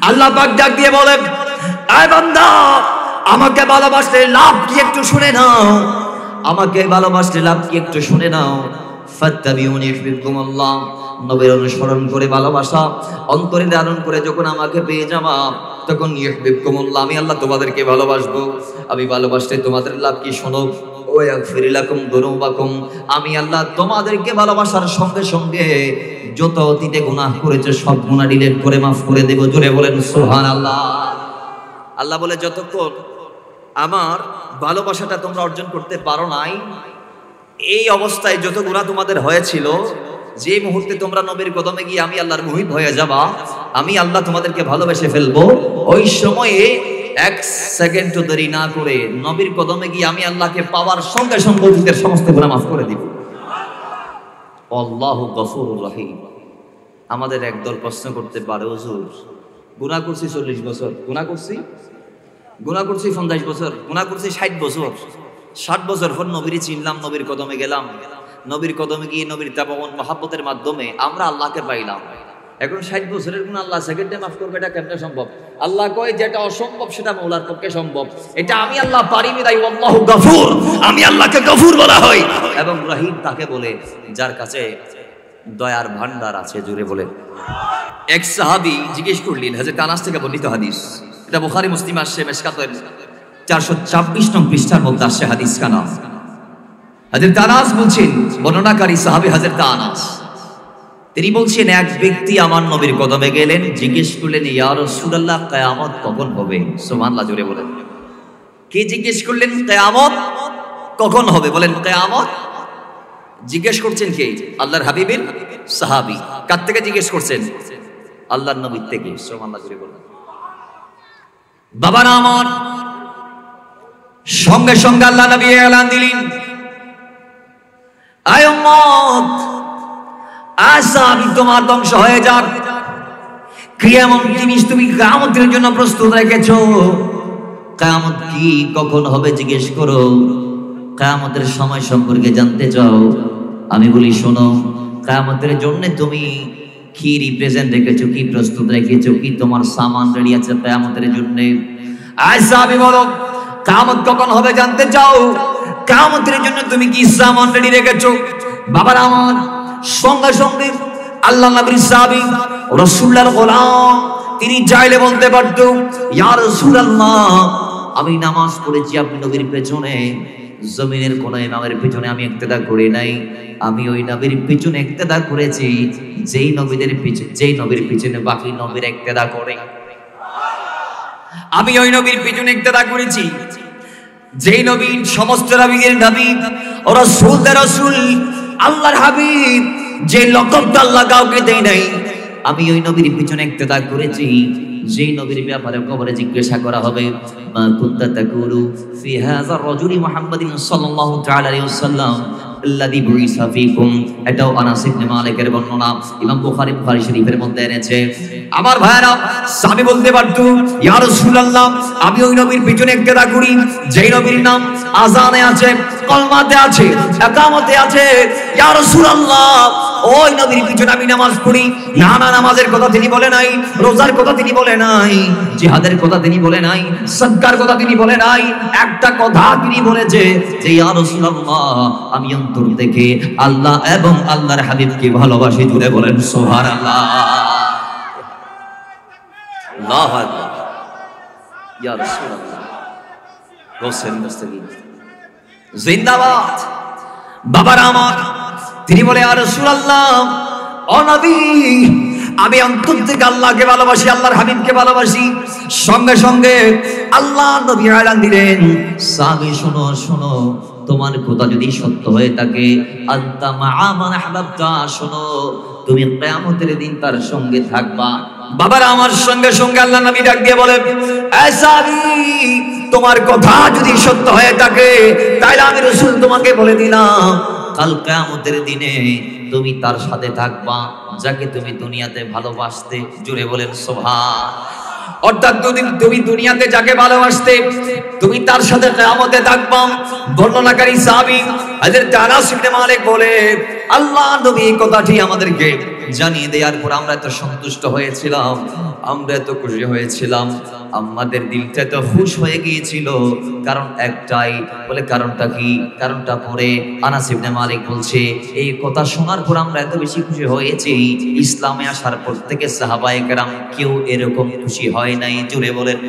আল্লাহ পাক ডাক দিয়ে বলেন, আয় বান্দা, আমাকে ভালোবাসলে লাভ কি একটু শুনে নাও, আমাকে ভালোবাসলে লাভ কি একটু শুনে নাও। ফাত্তাবিউনি ইউহিব্বুকুমুল্লাহ, নবীর অনুসরণ করে ভালোবাসা অন্তরে ধারণ করে যখন আমাকে পেয়ে যাবা, তখন ইউহিব্বুকুমুল্লাহ, আমি আল্লাহ তোমাদেরকে ভালোবাসবো। আমি ভালোবাসলে তোমাদের লাভ কি শোনো, ওয়া ইয়াগফির লাকুম যুনুবাকুম, আমি আল্লাহ তোমাদেরকে ভালোবাসার সঙ্গে সঙ্গে যত অতীতে গুনাহ করেছে সব গুনাহ ডিলিট করে মাফ করে দেব। জোরে বলেন সুবহানাল্লাহ। আল্লাহ বলে, যতক্ষণ আমার ভালোবাসাটা তোমরা অর্জন করতে পারো নাই, এই অবস্থায় যত গুনাহ তোমাদের হয়েছিল, যে মুহূর্তে তোমরা নবীর কদমে গিয়ে আমি আল্লাহর মুহিব হয়ে যাবা, আমি আল্লাহ তোমাদেরকে ভালোবেসে ফেলবো, ওই সময়ে এক সেকেন্ড দেরি না করে নবীর কদমে গিয়ে আমি আল্লাহকে পাওয়ার সঙ্গে সঙ্গে অতীতের সমস্ত গুনাহ মাফ করে দিব। আল্লাহু গফুরুর রহিম। আমাদের একদল প্রশ্ন করতে পারে, হুজুর গুনাহ করছি 40 বছর, গুনাহ করছি 50 বছর, গুনাহ করছি 60 বছর, 60 বছর পর নবীর চিনলাম, নবীর কদমে গেলাম, নবীর কদমে গিয়ে নবীর তাবাউন মহব্বতের মাধ্যমে আমরা আল্লাহকে পাইলাম, এখন 60 বছরের গুনাহ আল্লাহ সেকেন্ডে মাফ করবে, এটা কেমনে সম্ভব? আল্লাহ কয়, যেটা অসম্ভব সেটা মওলার পক্ষে সম্ভব, এটা আমি আল্লাহ পারি বিদায় আল্লাহু গফুর, আমি আল্লাহকে গফুর বলা হয়। এবং রহিম তাকে বলে যার কাছে দয়ার ভান্ডার আছে। জুড়ে বলে। এক সাহাবী জিজ্ঞেস করলেন, হযরত আনাস থেকে বর্ণিত হাদিস, এটা বুখারী মুসলিম আসছে মিশকাতের 426 নং পৃষ্ঠার মধ্যে আসছে হাদিস কানা। হযরত আনাস বলছেন, বর্ণনাকারী সাহাবী হযরত আনাস, তিনি বলছেন, এক ব্যক্তি আমার নবীর কদমে গেলেন, জিজ্ঞেস করলেন, ইয়া রাসূলুল্লাহ, কিয়ামত কখন হবে? সুবহানাল্লাহ, জোরে বলেন। কি জিজ্ঞেস করলেন? কিয়ামত কখন হবে? বলেন কিয়ামত। জিজ্ঞেস করছেন কে? আল্লাহর হাবিবের সাহাবী। কার থেকে জিজ্ঞেস করছেন? আল্লাহর নবীর থেকে। সুবহানাল্লাহ, জোরে বলেন। বাবারা আমার, সঙ্গে সঙ্গে আল্লাহ নবী এলান দিলেন, আয় উম্মত, আসাবি তোমার ধ্বংস হয়ে যাক। কিয়ামত জিনিস তুমি কিয়ামতের জন্য প্রস্তুত রেখেছো। কিয়ামত কি কখন হবে জিজ্ঞেস করো, কিয়ামতের সময় সম্পর্কে জানতে চাও। আমি বলি, শোনো, কিয়ামতের জন্য তুমি কি রিপ্রেজেন্ট রেখেছো, কি প্রস্তুত রেখেছো, কি তোমার সামান রেডি আছে কিয়ামতের জন্য? আসাবি বলো, কিয়ামত কখন হবে জানতে চাও, কিয়ামতের জন্য তুমি কি সামান রেডি রেখেছো? বাবার আমার, সঙ্গে সঙ্গে আল্লাহ নবীর সাহাবী রাসূলুল্লাহর গোলাম, তিনি চাইলে বলতে পারত, ইয়া রাসূলুল্লাহ, আমি নামাজ পড়েছি আপনি নবীর পেছনে, জমিনের কোন ইমামের পেছনে আমি ইক্তেদা করি নাই, আমি ওই নবীর পেছনে ইক্তেদা করেছি যেই নবীর পেছনে বাকি নবীর ইক্তেদা করে। আমি ওই নবীর পেছনে ইক্তেদা করেছি যেই নবী সমস্ত নবীদের নবী ও রাসূলদের রাসূল, আল্লাহর হাবিব, যে লকবটা আল্লাহ কাউকে দেয় নাই, আমি ওই নবীর পিছনে ইক্তেদা করেছি যেই নবীর ব্যাপারে কবরে জিজ্ঞাসা করা হবে, মা কুনতা তাকুলু ফি হাযা রাজুলি মুহাম্মাদিন সাল্লাল্লাহু তাআলা আলাইহি ওয়াসাল্লাম আল্লাযী বুইসা ফীকুম। এটাও আনাস ইবনে মালিকের বর্ণনা, ইমাম বুখারী শরীফের মধ্যে এনেছে। আমার ভাইরা, সাহাবী বলতে পারতো, ইয়া রাসূলুল্লাহ, আমি ওই নবীর পিছনে ইক্তেদা করি যেই নবীর নাম আযানে আছে, কলমাতে আছে, ইকামতে আছে। ইয়া রাসূলুল্লাহ, ওই নবীর পিছনে আমি নামাজ পড়ি। না, নামাজের কথা তিনি বলে নাই, রোজার কথা তিনি বলে নাই, জিহাদের কথা তিনি বলে নাই, সাদকার কথা তিনি বলে নাই। একটা কথা তিনি বলেছে যে, ইয়া রাসূলুল্লাহ, আমি অন্তর থেকে আল্লাহ এবং আল্লাহর হাবিবকে ভালোবাসি। জুড়ে বলেন সুবহানাল্লাহ। আল্লাহু আকবার। ইয়া রাসূলুল্লাহ, গোসেন মুস্তাকিম জিন্দাবাদ। বাবার আমার, তিনি বলে, ইয়া রাসূলুল্লাহ, ও নবী, আমি অন্তর থেকে আল্লাহকে ভালোবাসি, আল্লাহর হাবিবকে ভালোবাসি। সঙ্গে সঙ্গে আল্লাহ নবী এলান দিলেন, সাহাবী শোনো শোনো, তোমার কথা যদি সত্য হয়ে থাকে, আনতা মা'a মান আহবাবতা, শোনো, তুমি কিয়ামতের দিন তার সঙ্গে থাকবা। বাবার আমার, সঙ্গে সঙ্গে আল্লাহ নবী ডাক দিয়ে বলে, এ সাহাবী, তোমার কথা যদি সত্য হয়ে থাকে, তাইলে আমি রাসূল তোমাকে বলে দিলাম, কাল কিয়ামতের দিনে তুমি তার সাথে থাকবা যাকে তুমি দুনিয়াতে ভালোবাসতে। জুড়ে বলেন সুবহান। অর্থাৎ তুমি দুনিয়াতে যাকে ভালোবাসতে, তুমি তার সাথে কিয়ামতে থাকবা। বর্ণনাকারী সাহাবী হযরত আনাস ইবনে মালিক বলে, আল্লাহর নবী এই কথাটি আমাদেরকে জানিয়ে দেওয়ার পর আমরা এত সন্তুষ্ট হয়েছিলাম, আমরা এত খুশি হয়েছিলাম, আমাদের দিলটা তো খুশ হয়ে গিয়েছিল। কারণ একটাই, বলে কারণটা কি? কারণটা পরে আনাস ইবনে মালিক বলছে, এই কথা শোনার পর আমরা এত বেশি খুশি হয়েছি, ইসলামে আসার পর থেকে সাহাবায়ে কেরাম কেউ এরকম খুশি হয় নাই। জুড়ে বলেন।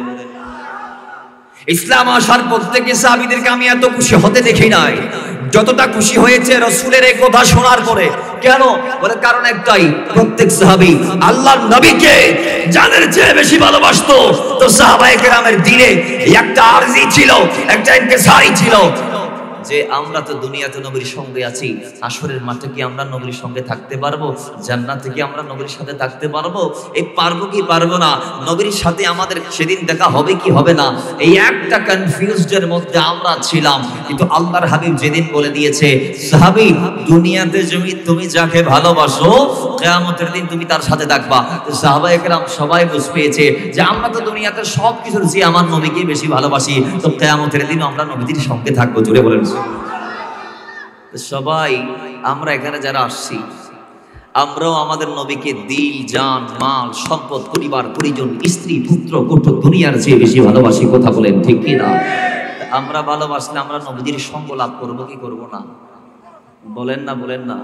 ইসলাম আসার পর থেকে সাহাবীদেরকে আমি এত খুশি হতে দেখি নাই যতটা খুশি হয়েছে রাসূলের এই কথা শোনার পরে। কেন? বলে কারণ একটাই, প্রত্যেক সাহাবী আল্লাহর নবীকে জানের চেয়ে বেশি ভালোবাসতো। তো সাহাবায়ে কেরামের দিলে একটা আরজি ছিল, একটা ইনকিসারি ছিল যে আমরা তো দুনিয়াতে নবীর সঙ্গে আছি, হাশরের মাঠে কি আমরা নবীর সঙ্গে থাকতে পারবো? জান্নাতে কি আমরা নবীর সাথে থাকতে পারবো? এই পারবো কি পারবো না? নবীর সাথে আমাদের সেদিন দেখা হবে কি হবে না? এই একটা কনফিউজডের মধ্যে আমরা ছিলাম। কিন্তু আল্লাহর হাবিব যেদিন বলে দিয়েছে, সাহাবী দুনিয়াতে তুমি যাকে ভালোবাসো কিয়ামতের দিন তুমি তার সাথে থাকবা, তো সাহাবায়ে কেরাম সবাই বুঝ পেয়েছে যে আমরা তো দুনিয়াতে সব কিছুর চেয়ে আমার নবীকে বেশি ভালোবাসি, তো কিয়ামতের দিন আমরা নবীর সঙ্গে থাকবো। জুড়ে বলেন। সবাই আমরা এখানে যারা আসছি, আমরাও আমাদের নবীকে দিল, জান, মাল, সম্পদ, পরিবার, পরিজন, স্ত্রী, পুত্র, কৌটো দুনিয়ার চেয়ে বেশি ভালোবাসি। কথা বলেন ঠিক কি না? আমরা ভালোবাসলে আমরা নবীর সঙ্গ লাভ করবো কি করব না? বলেন না, বলেন না,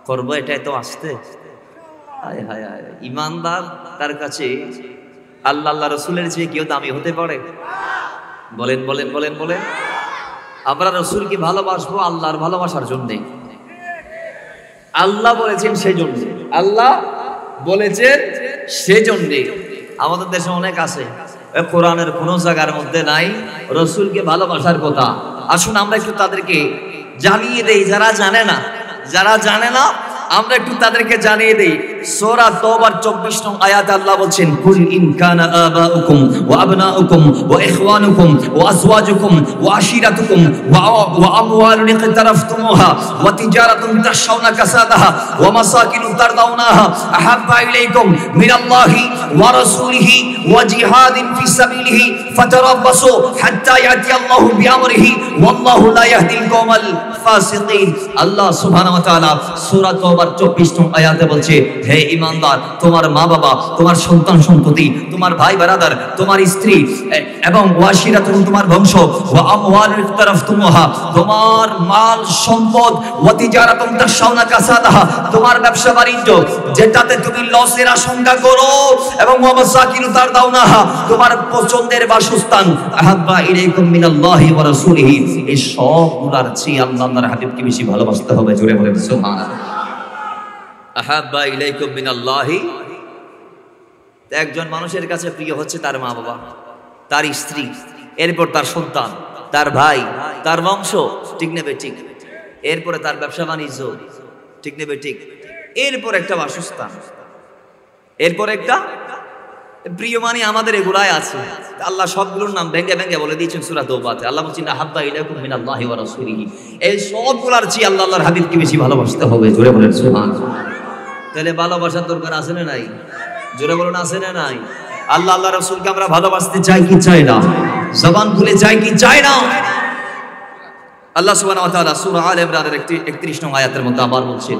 করবো। এটাই তো আসতে। হায় হায় হায়, ইমানদার তার কাছে আল্লাহ রসুলের চেয়ে কেউ দামি হতে পারে? বলেন বলেন বলেন বলেন। আমরা রসুলকে ভালোবাসবো আল্লাহর ভালোবাসার জন্যে। আল্লাহ বলেছেন সেজন্য, আল্লাহ বলেছেন সেজন্যে। আমাদের দেশে অনেক আছে, কোরআনের কোনো জায়গার মধ্যে নাই রসুলকে ভালোবাসার কথা। আসুন আমরা একটু তাদেরকে জানিয়ে দেই, যারা জানে না, যারা জানে না আমরা একটু তাদেরকে জানিয়ে দেই। সূরা তাওবার 24 নং আয়াতে আল্লাহ বলছেন, কুল ইন কানা আবাউকুম ওয়া আবনাউকুম ওয়া ইখওয়ানুকুম ওয়া আজওয়াজুকুম ওয়া আশিরাতুকুম ওয়া আমওয়ালুন ইকতারাফতুমুহা ওয়া তিজারাতুন তাখশাউনা কাসাদাহা ওয়া মাসাকিনু তারদাউনাহা আহাব্বা ইলাইকুম মিনাল্লাহি ওয়া রাসূলিহি ওয়া জিহাদিন ফি সাবিলিহি ফাতারাব্বাসু হাত্তা ইয়াতি আল্লাহু বিআমরিহি ওয়াল্লাহু লা ইয়াহদিল কওমাল ফাসিকিন। আল্লাহ সুবহানাহু ওয়া তাআলা সূরা তাওবার 24 নং আয়াতে বলছে, হে ইমানদার, তোমার মা বাবা, তোমার সন্তান সন্ততি, তোমার ভাই বারাদার, তোমার স্ত্রী এবং ওয়াশিরাতুন তোমার বংশ, ওয়া আমওয়ালুন ইকতারাফতুমুহা তোমার মাল সম্পদ, ওয়া তিজারাতুন তাখশাউনা কাসাদাহা তোমার ব্যবসা বাণিজ্য যেটাতে তুমি লসের আশঙ্কা করো, এবং ওয়া মাসাকিনু তারদাউনাহা তোমার পছন্দের বাসস্থান, আহাব্বা ইলাইকুম মিনাল্লাহি ওয়া রাসূলিহি এই সবগুলোর চেয়ে আল্লাহর হাবিবকে বেশি ভালোবাসতে হবে। জোরে বলেন সুবহানাল্লাহ। আহাব্বা ইলাইকুম মিনাল্লাহি, একজন মানুষের কাছে প্রিয় হচ্ছে তার মা বাবা, তার স্ত্রী, এরপর তার সন্তান, তার ভাই, তার বংশ, ঠিক নেবে ঠিক, এরপরে তার ব্যবসা বাণিজ্য, ঠিক নেবে ঠিক, এরপর একটা বাসস্থান, এরপর একটা প্রিয়। মানে আমাদের এগুলাই আছে। আল্লাহ সবগুলোর নাম ভেঙে ভেঙে বলে দিয়েছেন সূরা তাওবাতে। আল্লাহ বলছেন আহাব্বা ইলাইকুম মিনাল্লাহি ওয়া রাসূলিহি এই সবগুলোর চেয়ে আল্লাহর হাবিবকে বেশি ভালোবাসতে হবে। জোরে বলেন সুবহানাল্লাহ। তাহলে ভালোবাসার দরকার আছে না নাই? জোরে বলুন, আছে না নাই? আল্লাহ আল্লাহ রাসূলকে আমরা ভালোবাসতে চাই কি চাই না? জবান খুলে চাই কি চাই না? আল্লাহ সুবহানাহু ওয়া তাআলা সূরা আলে ইমরানের 31 নং আয়াতের মধ্যে আবার বলছেন,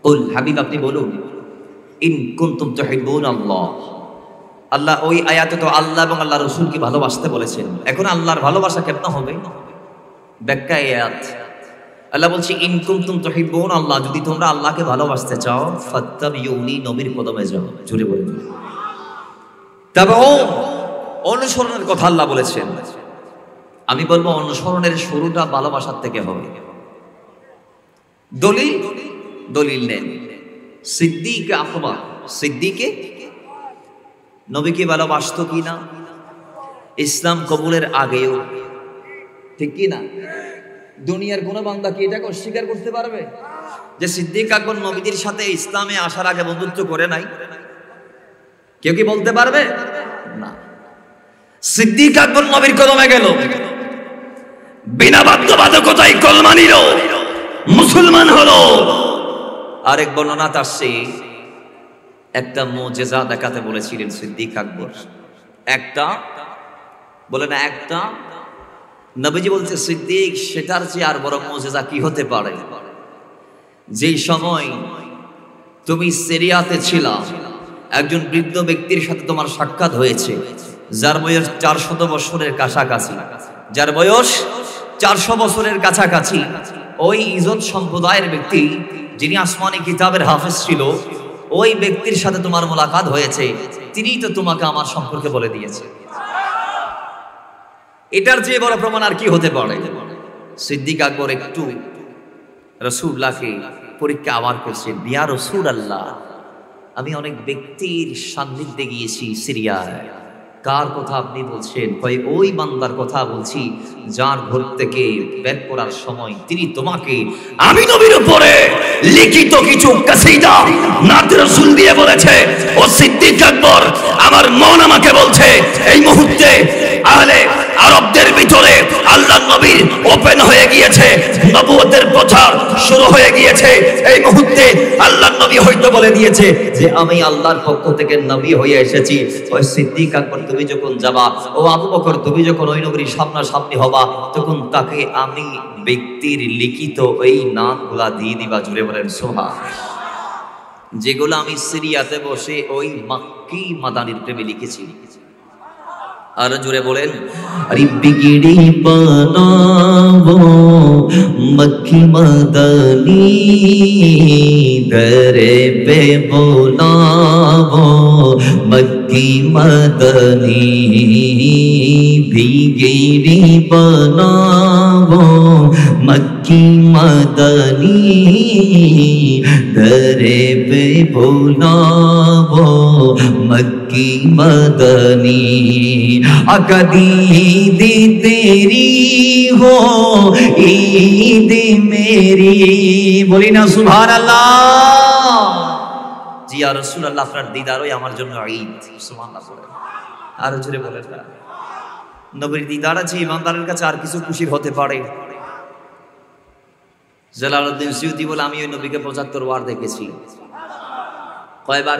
কুল হাবিব আপনি বলুন, ইন কুনতুম তুহিব্বুনাল্লাহ। আল্লাহ ওই আয়াতে তো আল্লাহ এবং আল্লাহ রাসূলকে ভালোবাসতে বলেছেন। এখন আল্লাহর ভালোবাসা কেমন হবে? ব্যাখ্যা আয়াত আল্লাহ বলছে, ইন কুনতুম তুহিব্বুনাল্লাহ যদি তোমরা আল্লাহকে ভালোবাসতে চাও, ফাত্তাবিউনি নবীর কদমে যাও। জোরে বলুন, তাবাউ অনুসরণের কথা আল্লাহ বলেছেন। আমি বলবো অনুসরণের শুরুটা ভালোবাসার থেকে হবে। দলিল দলিল নেন। সিদ্দিক আকবর, সিদ্দিকে নবীকে ভালোবাসতো কি না ইসলাম কবুলের আগেও? ঠিক কি না? দুনিয়ার কোন বান্দা কি এটাকে অস্বীকার করতে পারবে যে সিদ্দিক আকবর নবীদের সাথে ইসলামে আসার আগে বন্ধুত্ব করে নাই? কেউ কি বলতে পারবে? না। সিদ্দিক আকবর নবীর কদমে গেল, বিনা বাধ্যবাধকতায় কলমা নিল, মুসলমান হলো। আরেক বর্ণনাত আসছে একটা মুজিজা দেখাতে বলেছিলেন সিদ্দিক আকবর। একটা বলে না, একটা নবীজি বলছে সিদ্দিক সেটার চেয়ে আর বড় মুজিজা কি হতে পারে? যেই সময় তুমি সিরিয়াতে ছিলা, একজন বৃদ্ধ ব্যক্তির সাথে তোমার সাক্ষাৎ হয়েছে, যার বয়স 400 বছরের কাছাকাছি, যার বয়স 400 বছরের কাছাকাছি। ওই ইজত সম্প্রদায়ের ব্যক্তি যিনি আসমানি কিতাবের হাফেজ ছিল, ওই ব্যক্তির সাথে তোমার মোলাকাত হয়েছে, তিনিই তো তোমাকে আমার সম্পর্কে বলে দিয়েছে। এটার চেয়ে বড় প্রমাণ আর কি হতে পারে? সিদ্দিক আকবর একটু রাসূলুল্লাহকে পরীক্ষা আবার করছেন। ইয়া রাসূলুল্লাহ, আমি অনেক ব্যক্তির সান্নিধ্যে গিয়েছি সিরিয়ায়, কার কথা আপনি বলছেন? কয় ওই বান্দার কথা বলছি যার ঘর থেকে বের করার সময় তিনি তোমাকে আমি নবীর উপরে লিখিত কিছু কাসিদা নাত রাসূল দিয়ে বলেছে। ও সিদ্দিক আকবর, আমার মন আমাকে বলছে এই মুহূর্তে আহলে আরবদের ভিতরে আল্লাহর নবীর ওপেন হয়ে গিয়েছে, নবুয়তের প্রচার শুরু হয়ে গিয়েছে। এই মুহূর্তে আল্লাহর নবী হয়তো বলে দিয়েছে যে আমি আল্লাহর পক্ষ থেকে নবী হয়ে এসেছি। ওই সিদ্দিক আকবর, তুমি যখন যাবা, ও আবু বকর তুমি যখন ওই নবীর সামনাসামনি হবা, তখন তাকে আমি ব্যক্তির লিখিত এই নামগুলা দিয়ে দিবা। জুড়ে বলেন সুবহানাল্লাহ। যেগুলো আমি সিরিয়াতে বসে ওই মক্কি মাদানির প্রেমে লিখেছি। আর জুড়ে বলেন, আরে বিগড়ি বানাবো মক্কি মাদানি, দরে পে বোলাবো মক্কি মাদানি, বিগড়ি বানাবো মক্কি মাদানি, দরে পে বোলাবো মক্কি মাদানি। अकदीद तेरी हो ईद मेरी, बोली ना सुभान अल्लाह। জি ইয়া রাসূলুল্লাহ, আপনার দিদারই আমার জন্য ঈদ। সুবহানাল্লাহ বলেন, আর জোরে বলেন না। নবীর দিদার আছে ইমানদারের কাছে আর কিছু খুশির হতে পারে? জালালউদ্দিন সুয়ুতি বলে, আমি ওই নবীকে 75 বার দেখেছি। কয়বার?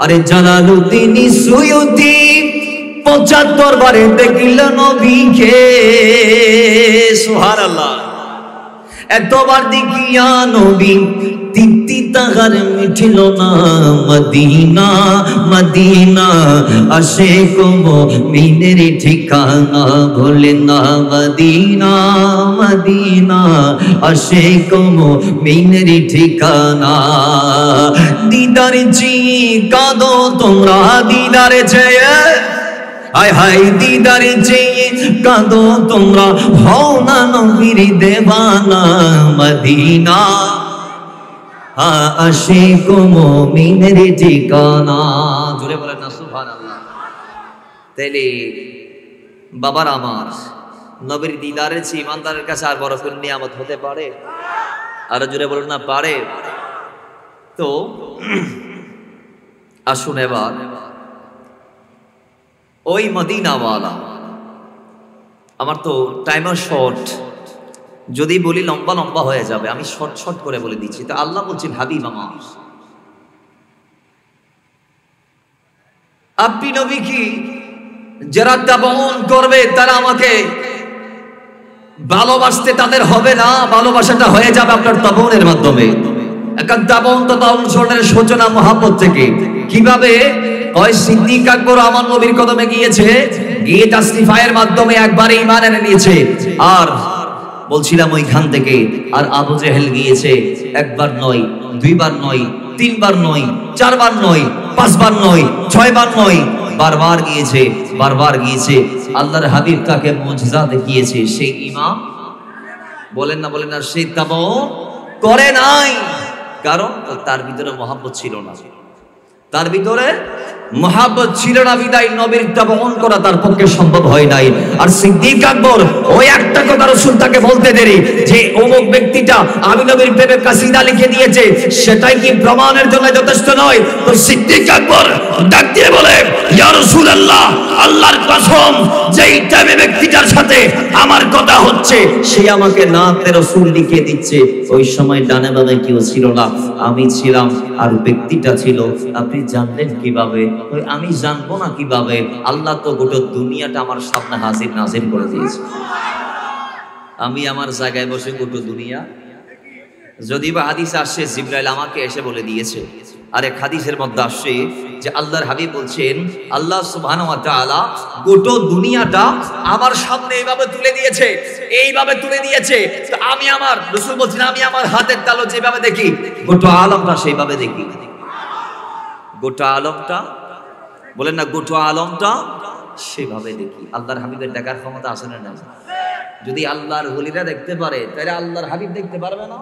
আরে জালালউদ্দিন সুয়ুতি 75 বারে দেখিল নবীকে। সুবহানাল্লাহ। এতবার দেখিয়া নবী তৃপ্তি তাহার মিঠিল না। মদিনা মদিনা আশিক মুমিনের ঠিকানা, ভোলে না মদিনা মদিনা আশিক মুমিনের ঠিকানা। দিদারে চেয়ে কাঁদো তোমরা, দিদারে চেয়ে, হায় হায় দিদারে চেয়ে কাঁদো তোমরা, হও না নবীর দেওয়ানা। মদিনা আশিক মুমিনের ঠিকানা। জোরে বলেন না সুবহানাল্লাহ। তাইলে বাবার আমার, নবীর দিদারের চেয়ে ইমানদারের কাছে আর বড় কোন নিয়ামত হতে পারে? আর জোরে বলেন না পারে। তো আসুন এবার ওই মদিনাওয়ালা, আমার তো টাইমার শর্ট, যদি বলি লম্বা লম্বা হয়ে যাবে, আমি শর্ট শর্ট করে বলে দিচ্ছি। তো আল্লাহ বলছেন, হাবিব আমার, আপনি নবী কি যারা তাবাউন করবে তারা আমাকে ভালোবাসতে তাদের হবে না, ভালোবাসাটা হয়ে যাবে আপনার তাবাউনের মাধ্যমে। এখন তাবাউন তো তাওয়াসুলের সূচনা মহব্বত থেকে। কিভাবে? ওই সিদ্দিক আকবর আমার নবীর কদমে গিয়েছে, গিয়ে তাসরিফায়ের মাধ্যমে একবার ঈমান এনে নিয়েছে। আর বলছিলাম ওইখান থেকে, আর আবু জেহেল গিয়েছে একবার নয়, দুইবার নয়, তিনবার নয়, চারবার নয়, পাঁচবার নয়, ছয়বার নয়, বারবার গিয়েছে। আল্লাহর হাবিব তাকে মুজিজা দেখিয়েছে। সেই ইমাম বলেন না, সেই তাবাউন করে নাই, কারণ তার ভিতরে মহব্বত ছিল না। তার ভিতরে মহব্বত ছিল না বিদায় নবীর তাবাউন করা তার পক্ষে সম্ভব হয় নাই। আর সিদ্দিক আকবর ওই একটা কথা রাসূল তাকে বলতে দেরি যে অমুক ব্যক্তিটা আমি নবীর প্রেমে কাসিদা লিখে দিয়েছে, সেটাই কি প্রমাণের জন্য যথেষ্ট নয়? তো সিদ্দিক আকবর ডাক দিয়ে বলে, ইয়া রাসূলুল্লাহ, আল্লাহর কসম, যেই টাইমে ব্যক্তিটার সাথে আমার কথা হচ্ছে সে আমাকে নাতে রাসূল লিখে দিচ্ছে, ওই সময় ডানে বামে কেউ ছিল না, আমি ছিলাম আর ব্যক্তিটা ছিল। আপনি জানলেন কিভাবে? আমি জানবো না কিভাবে? আল্লাহ তো গোটা দুনিয়াটা আমার সামনে হাজির নাজির করে দিয়েছে। আমি আমার জায়গায় বসে গোটা দুনিয়া যদি বা হাদিসে আসছে জিবরাইল আমাকে এসে বলে দিয়েছে, আর এক হাদিসের মধ্যে আসছে যে আল্লাহর হাবিব বলছেন আল্লাহ সুবহানাহু ওয়া তাআলা গোটা দুনিয়াটা আমার সামনে এইভাবে তুলে দিয়েছে, এইভাবে তুলে দিয়েছে। তো আমি আমার রাসূল বলছেন আমি আমার হাতের তালু যেভাবে দেখি গোটা আলমটা সেইভাবে দেখি। গোটা আলমটা বলেন না, গোটা আলমটা সেভাবে দেখি। আল্লাহর হাবিবের দেখার ক্ষমতা আছে না? যদি আল্লাহর ওলিরা দেখতে পারে তাহলে আল্লাহর হাবিব দেখতে পারবে না?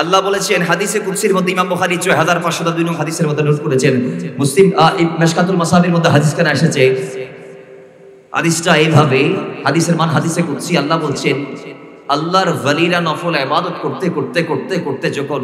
আল্লাহ বলেছেন হাদিসে কুদসির মধ্যে, ইমাম বুখারী 6502 নং হাদিসের মধ্যে নোট করেছেন, মুসলিম মিশকাতুল মাসাবির মধ্যে হাদিস কেন এসেছে। হাদিসটা এইভাবে, হাদিসের মান হাদিসে কুদসি। আল্লাহ বলছেন আল্লাহর ওয়ালিরা নফল ইবাদত করতে করতে করতে করতে যখন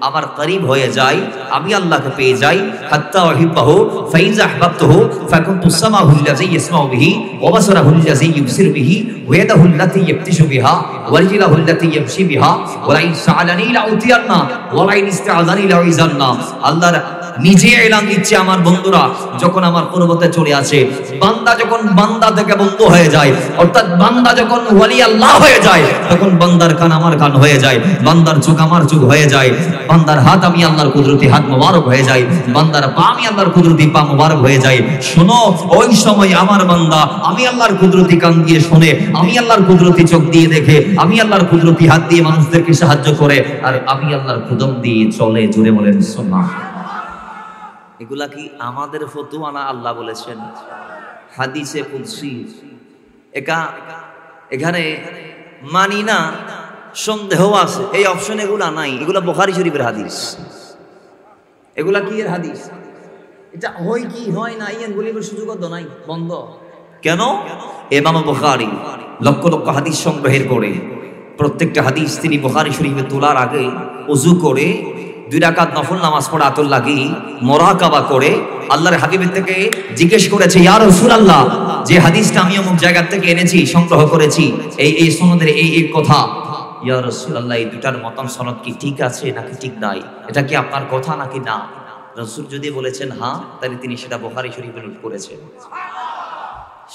আমার করিব হয়ে যায়, আমি আল্লাহকে পেয়ে যাই, হাত্তা উহিব্বাহু ফাইজা আহবাবতুহু ফাকুনতু সামাহুল্লাযী ইয়াসমাউ বিহি ওয়া বাসারাহুল্লাযী ইবসিরু বিহি ওয়া ইয়াদাহুল্লাতী ইয়াবতিশু বিহা ওয়া রিজলাহুল্লাতী ইয়ামশি বিহা ওয়া লাইন সাআলানী লাউতিয়ান্না ওয়া লাইন ইসতাআযানী লাউইযান্না। আল্লাহর নিজে এলান দিচ্ছে আমার বন্ধুরা যখন আমার পর্বতে চলে আসে, বান্দা যখন বান্দা থেকে বন্ধু হয়ে যায়, অর্থাৎ বান্দা যখন ওয়ালি আল্লাহ হয়ে যায়, তখন বান্দার কান আমার কান হয়ে যায়, বান্দার চোখ আমার চোখ হয়ে যায়, বান্দার হাত আমি আল্লাহর কুদরতি হাত মোবারক হয়ে যায়, বান্দার পা আমি আল্লাহর কুদরতি পা মোবারক হয়ে যায়। শোনো, ওই সময় আমার বান্দা আমি আল্লাহর কুদরতি কান দিয়ে শোনে, আমি আল্লাহর কুদরতি চোখ দিয়ে দেখে, আমি আল্লাহর কুদরতি হাত দিয়ে মানুষদেরকে সাহায্য করে, আর আমি আল্লাহর কদম দিয়ে চলে। জুড়ে বলেন সুবহানাল্লাহ। এগুলা কি আমাদের ফতোয়া না? আল্লাহ বলেছেন হাদিসে কুদসি। এখানে মানি না, সন্দেহ আছে, এই অপশন এগুলা নাই। এগুলা বুখারী শরীফের হাদিস। এগুলা কি এর হাদিস? এটা হয় কি হয় না এগুলির সুযোগ তো নাই, বন্ধ। কেন? ইমাম বুখারী লক্ষ লক্ষ হাদিস সংগ্রহের করে প্রত্যেকটা হাদিস তিনি বুখারী শরীফে তোলার আগে ওযু করে 2 রাকাত নফল নামাজ পড়ে আতর লাগিয়ে মুরাকাবা করে আল্লাহর হাবিবের থেকে জিজ্ঞেস করেছে, ইয়া রাসূলুল্লাহ, যে হাদিসটা আমি অমুক জায়গা থেকে এনেছি, সংগ্রহ করেছি, এই সনদের এই কথা, ইয়া রাসূলুল্লাহ, এই দুটার মতন সনদ কি ঠিক আছে নাকি ঠিক নাই? এটা কি আপনার কথা নাকি না? রাসূল যদি বলেছেন হ্যাঁ, তাহলে তিনি সেটা বুখারী শরীফে নোট করেছেন।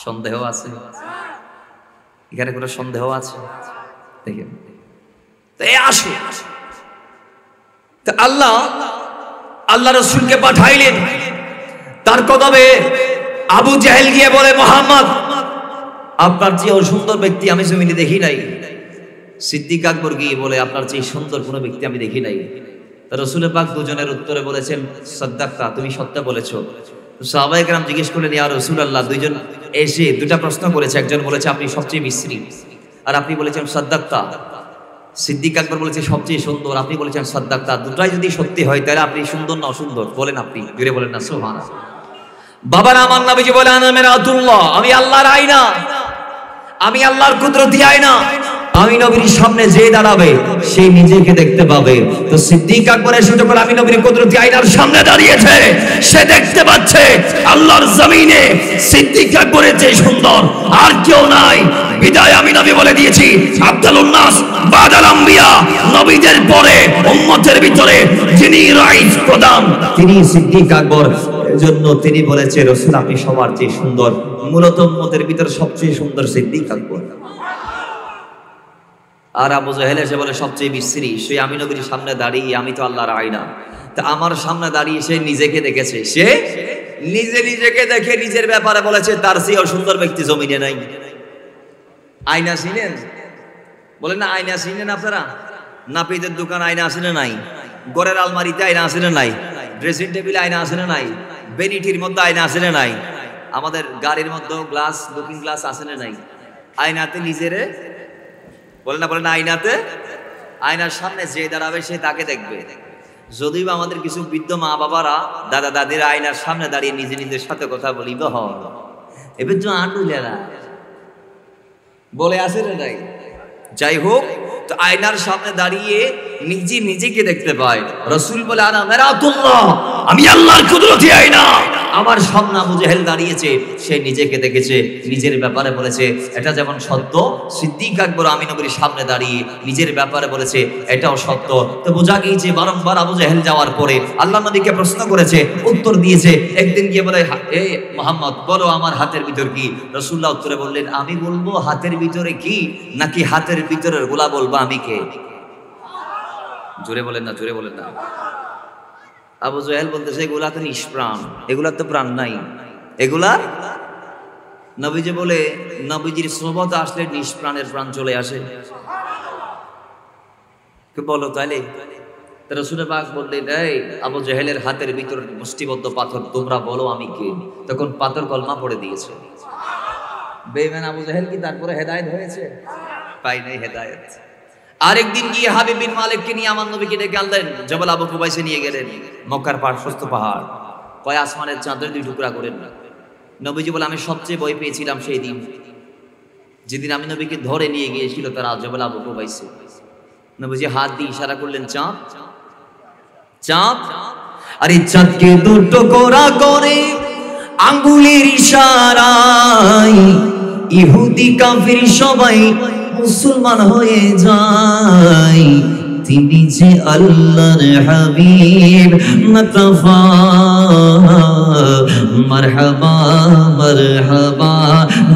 সন্দেহ আছে? এখানে কোনো সন্দেহ আছে? দেখেন তো এই আসো, আল্লাহ রাসূলকে পাঠাইলেন। তার কদমে আবু জাহেল গিয়ে বলে, মুহাম্মদ, আপনার চেয়ে সুন্দর ব্যক্তি আমি জমিনে দেখি নাই। সিদ্দিক আকবর গিয়ে বলে, আপনার চেয়ে সুন্দর কোনো ব্যক্তি আমি দেখি নাই। রাসূল পাক দুজনের উত্তরে বলেছেন, সাদ্দাক্তা, তুমি সত্য বলেছো। সাহাবায়ে কেরাম জিজ্ঞেস করলেন, ইয়া রাসূলুল্লাহ, দুইজন এসে দুটা প্রশ্ন করেছে। একজন বলেছে আপনি সবচেয়ে বিশ্রী, আর আপনি বলেছেন সাদ্দাক্তা। সিদ্দিক আকবর বলেছে সবচেয়ে সুন্দর, আপনি বলেছেন সাদ্দাক্তা। দুটাই যদি সত্যি হয় তাহলে আপনি সুন্দর না অসুন্দর? বলেন আপনি, জুড়ে বলেন না সুবহানাল্লাহ। বাবার আমার নবীজি বলে, আনা মিরাতুল্লাহ, আমি আল্লাহর আয়না, আমি আল্লাহর কুদরতি আয়না। আমি নবীর সামনে যে দাঁড়াবে সে নিজেকে দেখতে পাবে। তো সিদ্দিক আকবর এসে যখন আমি নবীর কুদরতি আয়নার সামনে দাঁড়িয়েছে, সে দেখতে পাচ্ছে আল্লাহর জমিনে সিদ্দিক আকবরের চেয়ে সুন্দর আর কেউ নাই। বিদায় আমি নবী বলে দিয়েছি, আফদালুন নাস বাদাল আম্বিয়া, নবীদের পরে উম্মতের ভিতরে যিনি রাইস প্রধান তিনি সিদ্দিক আকবর। এজন্য তিনি বলেছে, রাসূল আপনি সবার চেয়ে সুন্দর। মূলত উম্মতের ভিতরে সবচেয়ে সুন্দর সিদ্দিক আকবর। আর আবু জাহেল এসে বলে সবচেয়ে বিশ্রী, সে আমি নবীর সামনে দাঁড়িয়ে, আমি তো আল্লাহর আয়না, তা আমার সামনে দাঁড়িয়ে সে নিজেকে দেখেছে। সে নিজেকে দেখে নিজের ব্যাপারে বলেছে তার চেয়ে সুন্দর ব্যক্তি জমিনে নাই। আয়না চিনেন? বলেন না, আয়না চিনেন আপনারা? নাপিতের দোকান আয়না আছে না নাই? ঘরের আলমারিতে আয়না আছে না নাই? ড্রেসিং টেবিলে আয়না আছে না নাই? বেনিটির মধ্যে আয়না আছে না নাই? আমাদের গাড়ির মধ্যে গ্লাস, লুকিং গ্লাস আছে না নাই? আয়নাতে নিজেরে বলেন না, বলেন না, আয়নাতে, আয়নার সামনে যে দাঁড়াবে সে তাকে দেখবে। যদিও আমাদের কিছু বৃদ্ধ মা বাবারা, দাদা দাদিরা আয়নার সামনে দাঁড়িয়ে নিজের সাথে কথা বলিব, এবার তো আন্ডুলেরা বলে আসে রে নাই। যাই হোক, তো আয়নার সামনে দাঁড়িয়ে নিজেকে দেখতে পায়। রাসূল বলে, আনা মিরাতুল্লাহ, আমি আল্লাহর কুদরতি আয়না। আমার সামনে আবু জাহেল দাঁড়িয়েছে, সে নিজেকে দেখেছে, নিজের ব্যাপারে বলেছে এটা যেমন সত্য। সিদ্দিক আকবর আমি নবীর সামনে দাঁড়িয়ে নিজের ব্যাপারে বলেছে এটাও সত্য। তো বোঝা গিয়েছে বারংবার আবু জাহেল যাওয়ার পরে আল্লাহ নবীকে প্রশ্ন করেছে, উত্তর দিয়েছে। একদিন গিয়ে বলে, এ মুহাম্মদ, বলো আমার হাতের ভিতর কি? রাসূলুল্লাহ উত্তরে বললেন, আমি বলবো হাতের ভিতরে কি নাকি হাতের ভিতরের গোলা বলবো আমি কে? জোরে বলেন না, জোরে বলেন না। আবু জাহেল বলতেছে এগুলা তো নিষ্প্রাণ, এগুলার তো প্রাণ নাই। এগুলা নবীজি বলে, নবীজির সোহবত আসলে নিষ্প্রাণের প্রাণ চলে আসে। বলো তাইলে রাসূল পাক বললেন, এই আবু জাহেলের হাতের ভিতর মুষ্টিবদ্ধ পাথর, তোমরা বলো আমি কে। তখন পাথর কলমা পড়ে দিয়েছে। বেঈমান আবু জাহেল কি তারপরে হেদায়েত হয়েছে? পাই নাই হেদায়েত। আরেকদিন গিয়ে হাবিব বিন মালিককে নিয়ে আমার নবীকে ডেকে আনলেন, জবল আবু কুবাইসে নিয়ে গেলেন, মক্কার পার্শ্বস্থ পাহাড়। কয় আসমানের চাঁদের 2 টুকরা করেন না। নবীজি বলে, আমি সবচেয়ে ভয় পেয়েছিলাম সেই দিন, যেদিন আমি নবীকে ধরে নিয়ে গিয়েছিল তারা জবল আবু কুবাইসে। নবীজি হাত দিয়ে ইশারা করলেন, চাঁদ চাঁদ। আরে চাঁদকে 2 টুকরা করে আঙ্গুলের ইশারায় ইহুদি কাফির সবাই মুসলমান হয়ে যায়। তিনি যে আল্লাহর হাবিব মুস্তাফা, মারহাবা মারহাবা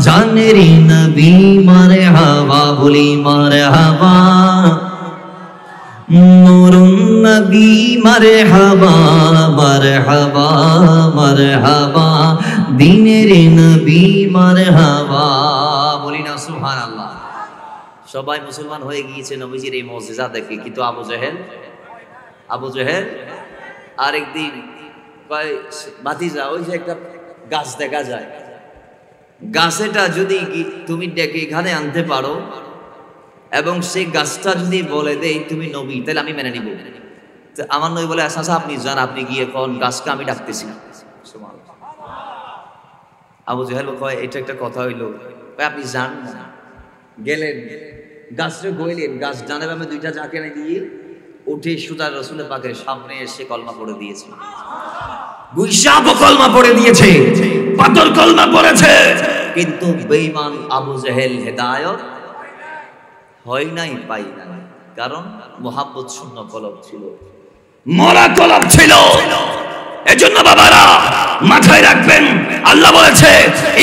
জানের নবী, মারহাবা বলি মারহাবা নূরুন নবী, মারহাবা মারহাবা মারহাবা দ্বীনের নবী, মারহাবা বলি না সুবহানাল্লাহ। সবাই মুসলমান হয়ে গিয়েছে নবীজির এই মুজিজা দেখে। কিন্তু আবু জাহেল আরেকদিন কয়, ভাতিজা ওই যে একটা গাছ দেখা যায়, গাছেটা যদি তুমি ডেকে এখানে আনতে পারো এবং সেই গাছটা যদি বলে দেই তুমি নবী, তাহলে আমি মেনে নিব। আমার নবী বলে, আচ্ছা আপনি যান, আপনি গিয়ে কোন গাছকে আমি ডাকতেছি। আবু জাহেল কয়, এটা একটা কথা হইলো। আপনি যান না। গেলেন, গাছটা গইলেন, গাছ ডানে বামে 2টা ঝাঁকেনে দিয়ে উঠে সুদা রাসূলের পাকের সামনে এসে কলমা পড়ে দিয়েছে। গুইসাব কলমা পড়ে দিয়েছে, পাথর কলমা পড়েছে। কিন্তু বেঈমান আবু জাহেল হেদায়েত হয় নাই, পাই নাই। কারণ মুহাব্বত শূন্য কলব ছিল, মরা কলব ছিল। এজন্য বাবারা মাথায় রাখবেন, আল্লাহ বলেছে,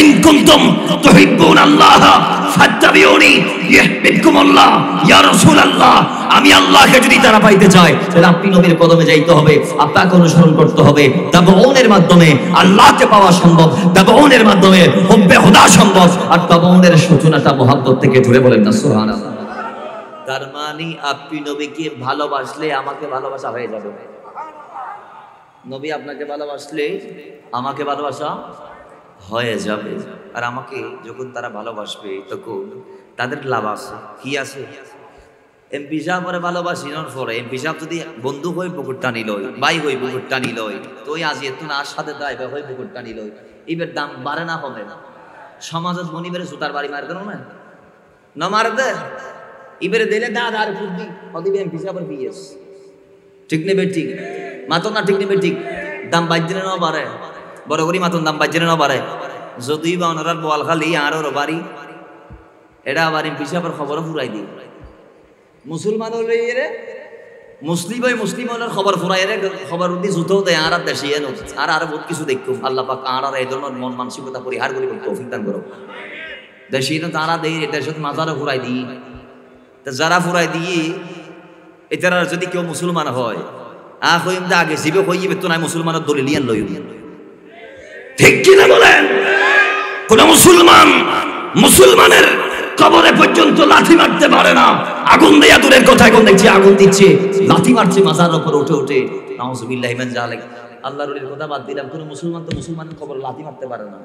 ইন কুনতুম তুহিব্বুনাল্লাহ ফাত্তাবিউনি ইউহিব্বুকুমুল্লাহ। ইয়া রাসূলুল্লাহ, আমি আল্লাহকে যদি তারা পাইতে চায় তাহলে আপনি নবীর কদমে যাইতে হবে, আপনাকে অনুসরণ করতে হবে। তাবউনের মাধ্যমে আল্লাহকে পাওয়া সম্ভব, তাবউনের মাধ্যমে হুব্বে খুদা সম্ভব। আর তাবউনের সূচনাটা মুহাব্বত থেকে। জুড়ে বলেন না সুবহানাল্লাহ। তার মানে আপনি নবীকে ভালোবাসলে আমাকে ভালোবাসা হয়ে যাবে। নবী আপনাকে ভালোবাসলে আমাকে ভালোবাসা হয়ে যাবে। আর আমাকে যখন তারা ভালোবাসবে তখন তাদের লাভ আছে। কি আছে? এমপি সাহেব পরে ভালোবাসি নর পরে এমপি সাহেব যদি বন্ধু হয়ে পুকুর টানি লয়, ভাই হয়ে পুকুর টানি লয়, তো ওই আজ এত না সাথে দায়বা হয়ে পুকুর টানি লয়, এবার দাম বাড়ে না কমে না? সমাজত মনিবের জুতার বাড়ি মার দেন না মার দে, এবারে দিলে দাদা আর বুদ্ধি অদিবে এমপি সাহেবের বিএস। ঠিক নেবে ঠিক মাতন না, ঠিক নেবে ঠিক। দাম বাজছে না বাড়ে, বড় করি মাতন দাম বাজছে না বাড়ে। যদি বা ওনার বোয়াল খালি আরো বাড়ি, এটা আবার এমপি সাহেবের খবরও ফুরাই দিই। মুসলমান হলে রে মুসলিম হয়, মুসলিম হলের খবর ফুরাই রে, খবর দিয়ে জুতো দেয় আর দেশে আর বহুত কিছু দেখতো। আল্লাহ পাক আর এই ধরনের মন মানসিকতা পরিহার করে তৌফিক দান করো। দেশে তারা দেয়, এটার সাথে মাজারও ফুরাই দিই। যারা ফুরাই দিয়ে এটার যদি কেউ মুসলমান হয়, আগে জীবে হইবে তো নাই মুসলমানের দলিলিয়ান লই। ঠিক কিনা বলেন? কোন মুসলমানের কবরে পর্যন্ত লাথি মারতে পারে না। আগুন দেয়া দূরের কথা, এখন দেখছি আগুন দিচ্ছে, লাথি মারছে মাজার উপর উঠে উঠে। নাউযুবিল্লাহি মিন যালিক। আল্লাহর ওলির কথা বাদ দিলাম, কোন মুসলমান তো মুসলমানের কবরে লাথি মারতে পারে না।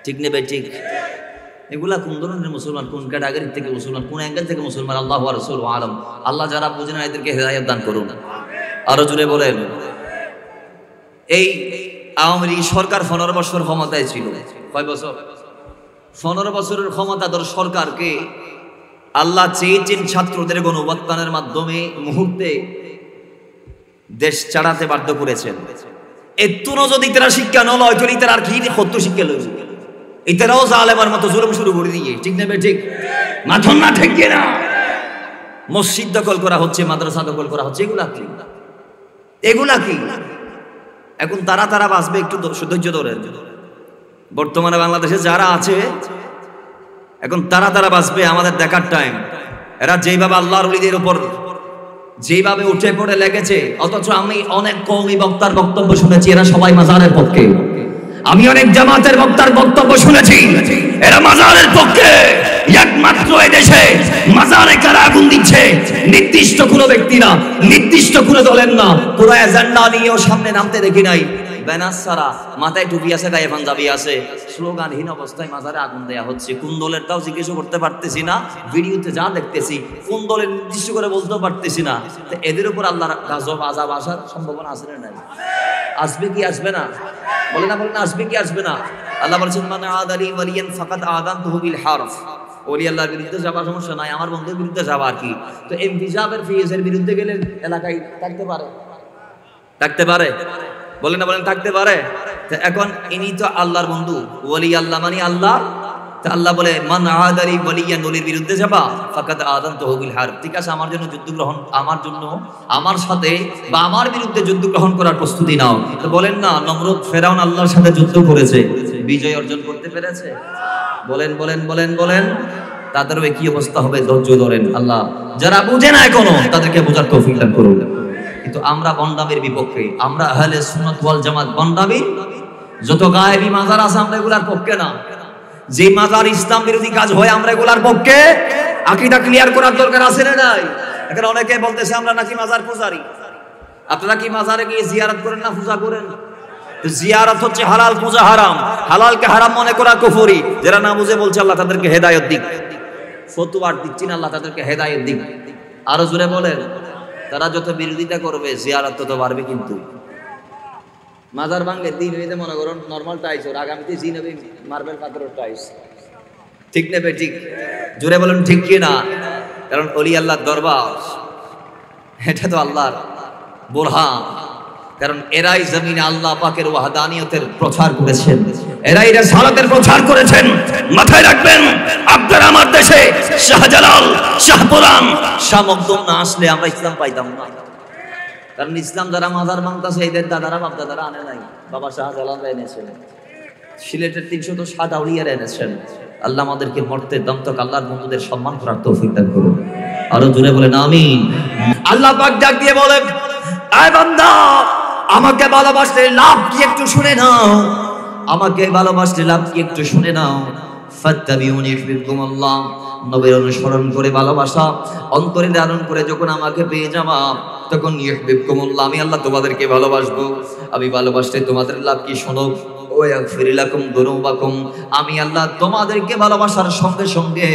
ঠিক নেবে ঠিক? এগুলা কোন ধরনের মুসলমান, কোন ক্যাটাগরি থেকে মুসলমান, কোন অ্যাঙ্গেল থেকে মুসলমান, আল্লাহু ওয়া রাসূলুহু আলাম। আল্লাহ যারা বুঝেন এদেরকে হেদায়েত দান করুন। আরো জোরে বলেন। এই আওয়ামী লীগ সরকার 15 বছর ক্ষমতায় ছিল। কয় বছর? 15 বছরের ক্ষমতাধর সরকারকে আল্লাহ চেয়েছেন ছাত্রদের গণঅভ্যুত্থানের মাধ্যমে মুহূর্তে দেশ ছাড়াতে বাধ্য করেছেন। এতনো যদি তারা শিক্ষা ন লয়, যদি তারা আর কি সত্য শিক্ষা লইছে, এটারাও জালেমার মতো জুলুম শুরু করে দিয়ে। ঠিক নেবে ঠিক? মাথন না ঠিক না? মসজিদ দখল করা হচ্ছে, মাদ্রাসা দখল করা হচ্ছে, এগুলা কি? এখন তারা বাঁচবে, একটু ধৈর্য ধরে। বর্তমানে বাংলাদেশে যারা আছে এখন তারা বাঁচবে, আমাদের দেখার টাইম। এরা যেইভাবে আল্লাহর ওলিদের উপর যেভাবে উঠে পড়ে লেগেছে, অথচ আমি অনেক কওমি বক্তার বক্তব্য শুনেছি এরা সবাই মাজারের পক্ষে। আমি অনেক জামাতের বক্তার বক্তব্য শুনেছি এরা মাজারের পক্ষে। একমাত্র এদেশে মাজারে কারা আগুন দিচ্ছে নির্দিষ্ট কোনো ব্যক্তি না, নির্দিষ্ট কোনো দলের না, পুরো এজেন্ডা নিয়েও সামনে নামতে দেখি নাই। ব্যানার ছাড়া, মাথায় টুপি আছে, গায়ে পাঞ্জাবি আছে, স্লোগানহীন অবস্থায় মাজারে আগুন দেয়া হচ্ছে। কোন দলের তাও জিজ্ঞেস করতে পারতেছি না, ভিডিওতে যা দেখতেছি কোন দলের নির্দিষ্ট করে বলতেও পারতেছি না। তো এদের উপর আল্লাহর গজব আযাব আসার সম্ভাবনা আছে না নাই? আসবে কি আসবে না? বলে না আসবে কি আসবে না? আল্লাহ বলেছেন মান আদালি ওয়ালিয়ান ফাকাদ আযানতুহু বিল হারফ। ওলি আল্লাহর বিরুদ্ধে যাবার সমস্যা নাই, আমার বন্ধুর বিরুদ্ধে যাবা আর কি। তো এমপি সাহেবের ফিএসের বিরুদ্ধে গেলে এলাকায় থাকতে পারে, থাকতে পারে, বলেন না থাকতে পারে। তো এখন ইনি তো আল্লাহর বন্ধু, ওলি আল্লাহ মানে আল্লাহ। তো আল্লাহ বলে মান আদালি ওয়ালিয়ান, ওলির বিরুদ্ধে যাবা ফাকাদ আযানতুহু বিল হারফ। ঠিক আছে, আমার জন্য যুদ্ধ গ্রহণ, আমার জন্য, আমার সাথে বা আমার বিরুদ্ধে যুদ্ধ গ্রহণ করার প্রস্তুতি নাও। তো বলেন না নমরুদ ফেরাউন আল্লাহর সাথে যুদ্ধ করেছে, বিজয় অর্জন করতে পেরেছে? বলেন বলেন বলেন বলেন। তাদের কি অবস্থা হবে? ধৈর্য ধরেন। আল্লাহ যারা বুঝে না এখনো তাদেরকে বোঝার তৌফিক দান করুন। কিন্তু আমরা বন্দামির বিপক্ষে, আমরা আহলে সুন্নাত ওয়াল জামাত বন্দামি যত গায়েবী মাজার আছে আমরা এগুলার পক্ষে না। যে মাজার ইসলাম বিরোধী কাজ হয় আমরা এগুলার পক্ষে। আকীদা ক্লিয়ার করার দরকার আছে না নাই? এখন অনেকে বলতেছে আমরা নাকি মাজার পূজারি। আপনারা কি মাজারে গিয়ে জিয়ারত করেন না পূজা করেন? জিয়ারত হচ্ছে হালাল, পূজা হারাম। হালালকে হারাম মনে করা কুফরি। যারা না বুঝে বলছে আল্লাহ তাদেরকে হেদায়েত দিক। ফতোয়া দিচ্ছেন আল্লাহ তাদেরকে হেদায়েত দিক। আরো জোরে বলেন। তারা যত বিরোধিতা করবে জিয়ারত তত বাড়বে। কিন্তু মাজার ভাঙলে দিন হইতে মনে করুন নরমাল টাইস, ওর আগামীতে জিন হবে মার্বেল পাথরের টাইস। ঠিক নেবে ঠিক? জোরে বলেন ঠিক কি না? কারণ ওলি আল্লাহর দরবার, এটা তো আল্লাহর বোরহান। কারণ এরাই জমিনে আল্লাহ পাকের ওয়াহদানিয়তের প্রচার করেছেন, এরাই রিসালাতের প্রচার করেছেন। মাথায় রাখবেন, আপনার আমার দেশে শাহজালাল, শাহপুরান, শাহ মখদুম না আসলে আমরা ইসলাম পাইতাম না। কারণ ইসলাম যারা মাজার ভাঙতাছে এদের দাদারা বাপ দাদারা আনে নাই, বাবা শাহজালাল এনেছেন, সিলেটের 307 আউলিয়ার এনেছেন। আল্লাহ আমাদেরকে মরতে দমতক আল্লাহর বন্ধুদের সম্মান করার তৌফিক দান করুন। আরো জোরে বলেন আমিন। আল্লাহ পাক ডাক দিয়ে বলেন, আয় বান্দা আমাকে ভালোবাসলে লাভ কি একটু শুনে নাও, আমাকে ভালোবাসলে লাভ কি একটু শুনে নাও। ফাত্তাবিউনি ইউহিব্বুকুমুল্লাহ, নবীর অনুসরণ করে ভালোবাসা অন্তরে ধারণ করে যখন আমাকে পেয়ে যাবা তখন ইউহিব্বুকুমুল্লাহ, আমি আল্লাহ তোমাদেরকে ভালোবাসবো। আমি ভালোবাসলে তোমাদের লাভ কি শোনো, ওয়া ইয়াগফির লাকুম যুনুবাকুম, আমি আল্লাহ তোমাদেরকে ভালোবাসার সঙ্গে সঙ্গে